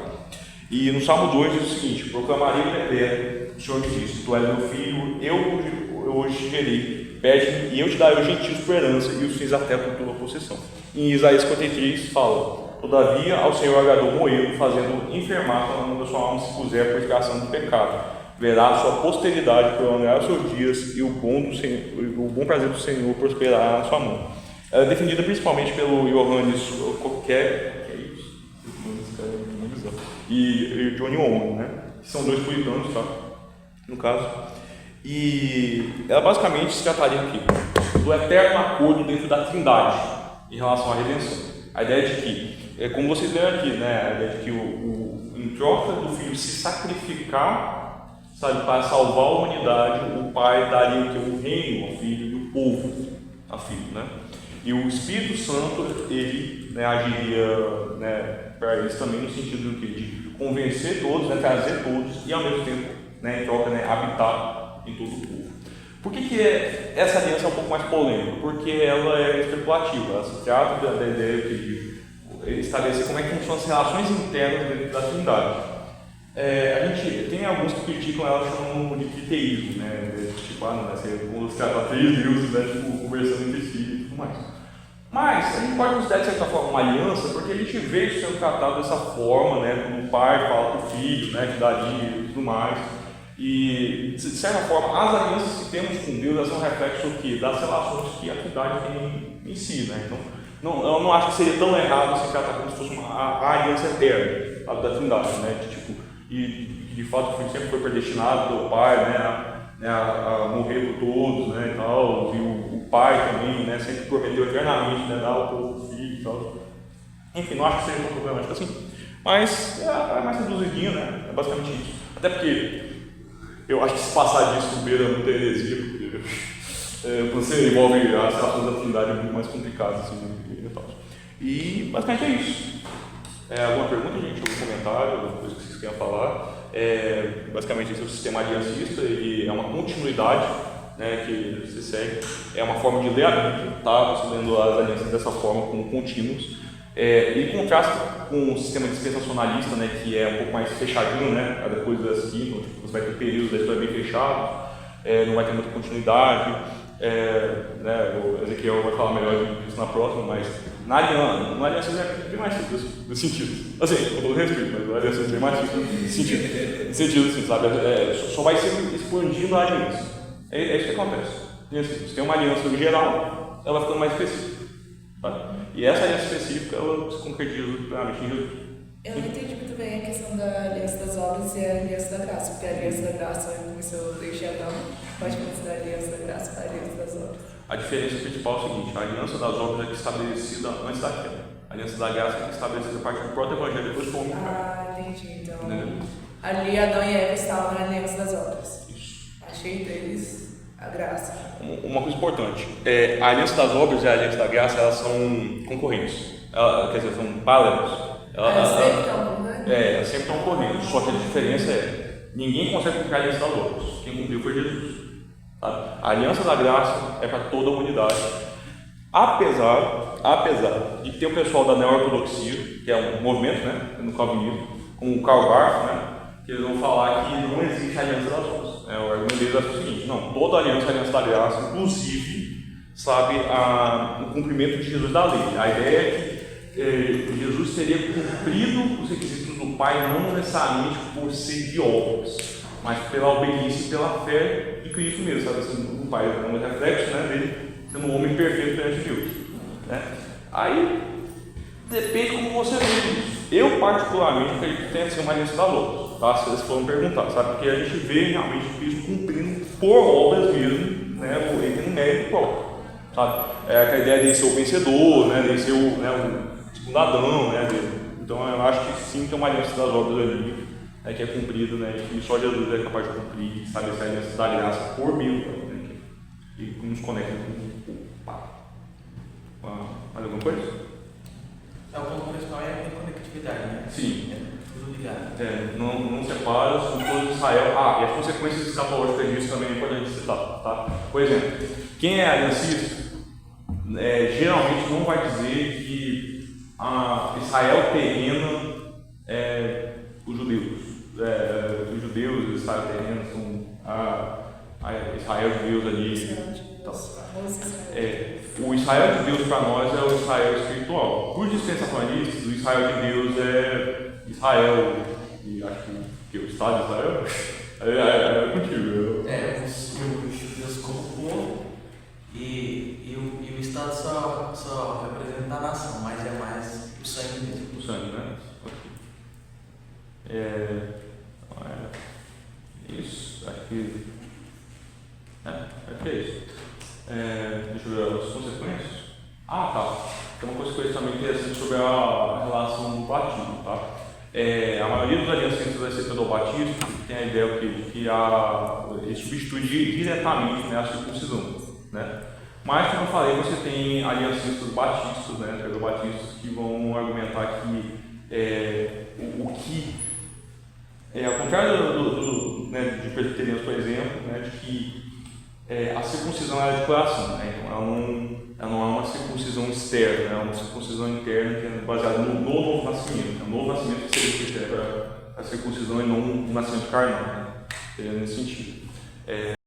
E no Salmo 2 diz o seguinte: proclamarei o eterno, o Senhor diz: tu és meu filho, eu hoje te gerei, pede-me e eu te darei os gentios por herança e os fins da terra por tua possessão. Em Isaías 53 fala: todavia ao Senhor agradou moê-lo, fazendo enfermar quando a sua alma se puser por expiação do pecado. Verá a sua posteridade prolongar os seus dias, e o bom prazer do Senhor prosperará na sua mão. Ela é defendida principalmente pelo Johannes Koké, e Johnny Owen, que são dois puritanos, no caso. E ela basicamente se trataria aqui do eterno acordo dentro da Trindade em relação à redenção. A ideia de que, como vocês leram aqui, né, a ideia de que em troca do Filho se sacrificar, sabe, para salvar a humanidade, o Pai daria o reino ao Filho e o povo a Filho, né? E o Espírito Santo, ele, né, agiria, né, para eles também no sentido de convencer todos, né, trazer todos e ao mesmo tempo, né, em troca, né, habitar em todo o povo. Por que essa aliança é um pouco mais polêmica? Porque ela é especulativa, ela se trata da ideia de estabelecer como é que funcionam as relações internas dentro da Trindade. A gente tem alguns que criticam ela, chamam de triteísmo, né? Tipo, não vai ser como se tratar três deuses, né? Tipo, conversando entre si e tudo mais. Mas a gente pode considerar de certa forma uma aliança, porque a gente vê isso sendo tratado dessa forma, né? Quando o pai fala para o filho, né? Que daria e tudo mais. E, de certa forma, as alianças que temos com Deus, elas são reflexo aqui das relações que a Trindade tem em si, né? Então, eu não acho que seria tão errado se tratar como se fosse a aliança eterna da Trindade, né? De fato, o Filho sempre foi predestinado pelo Pai, né? A morrer por todos, né? E tal. E o Pai também, né? Sempre prometeu eternamente, né? Dar o povo do Filho e tal. Enfim, não acho que seja tão problemático assim. Mas é mais reduzidinho, né? É basicamente isso. Até porque eu acho que se passar disso beira muita heresia, porque você envolve as relações da Trindade muito mais complicadas, assim, e tal. E basicamente é isso. Alguma pergunta, gente? Algum comentário? Alguma coisa que vocês queiram falar? Basicamente esse é o sistema aliancista, ele é uma continuidade, né, que você segue. É uma forma de ler a Bíblia, tá? Você lendo as alianças dessa forma, como contínuos. Ele contrasta com o sistema dispensacionalista, né, que é um pouco mais fechadinho, né, cada coisa assim, então, tipo, você vai ter períodos da história bem fechados, não vai ter muita continuidade, né, o Ezequiel vai falar melhor disso na próxima, mas na aliança é bem mais simples nesse sentido. Assim, com todo respeito, mas a aliança é bem mais simples nesse sentido assim, sabe? Só vai ser expandindo a aliança. É isso que acontece. E, assim, você tem uma aliança geral, ela vai ficando mais específica. Tá? E essa aliança específica, ela se concretiza plenamente em Jesus. Eu não entendi muito bem a questão da aliança das obras e a aliança da graça, porque a aliança da graça começou desde Adão, pode considerar a aliança da graça para a aliança das obras. A diferença principal é o seguinte: a aliança das obras é que estabelecida antes da queda. A aliança da graça é que estabelecida a partir do próprio evangelho depois do homem. Entendi. Então, entendeu? Ali Adão e Eva estavam na aliança das obras. Isso. Achei deles a graça. Uma coisa importante: a aliança das obras e a aliança da graça, elas são concorrentes. Quer dizer, são paralelos. Elas sempre estão correndo? Elas sempre estão correndo. Só que a diferença ninguém consegue cumprir a aliança das obras. Quem cumpriu foi Jesus. Tá? A aliança da graça é para toda a humanidade. Apesar de ter o pessoal da neo-ortodoxia, que é um movimento, né, no calvinismo, como o Karl Barth, né, que eles vão falar que não existe aliança das obras. O argumento deles é o seguinte: não, toda aliança é aliança da graça, inclusive, sabe, o cumprimento de Jesus da lei. A ideia é que Jesus teria cumprido os requisitos do Pai, não necessariamente por ser de obras, mas pela obediência e pela fé de Cristo mesmo, sabe? Assim, o Pai é um reflexo, né, dele sendo um homem perfeito perante Deus, né? Aí depende como você vê isso. Eu particularmente acredito que tenha que ser uma aliança das obras, tá? Se vocês forem perguntar, sabe? Porque a gente vê realmente Cristo cumprindo por obras mesmo, né? Ele tem um mérito próprio, sabe? A ideia de ser o vencedor, né? De ser o segundo Adão, né? Então eu acho que sim tem uma aliança das obras ali, né, que é cumprida, né? E só Jesus é capaz de cumprir, sabe? Essa aliança da graça por meio, né? Que nos conecta com o Pai. Mais alguma coisa? O ponto principal é a conectividade, né? Sim. Tudo ligado. Não separa, são todos de Israel. E as consequências escatológicas disso também é importante citar, tá? Por exemplo, quem é aliancista, geralmente não vai dizer que Israel terrena os judeus. Os judeus, Israel terrena, são Israel de Deus ali. O Israel de Deus para nós é o Israel espiritual. Para os dispensacionalistas, o Israel de Deus é Israel, e acho que o Estado de Israel é contigo. Os judeus como povo e o Estado só representa a nação, mas é mais o sangue mesmo. O sangue, né? Isso, acho que as consequências? Ah, tá. Tem uma coisa que eu também interessante sobre a relação do batismo, tá? A maioria dos aliancistas vai ser pelo batismo, tem a ideia de que ele substitui diretamente, né, a circuncisão, né? Mas, como eu falei, você tem aliancistas batistas, né, pedobatistas, que vão argumentar que o que, ao contrário né, de presbiterianos, por exemplo, né, de que a circuncisão é de coração, né, então ela não é uma circuncisão externa, é uma circuncisão interna que é baseada no novo nascimento. O novo nascimento que seria o critério para a circuncisão e não um nascimento carnal, né, seria nesse sentido.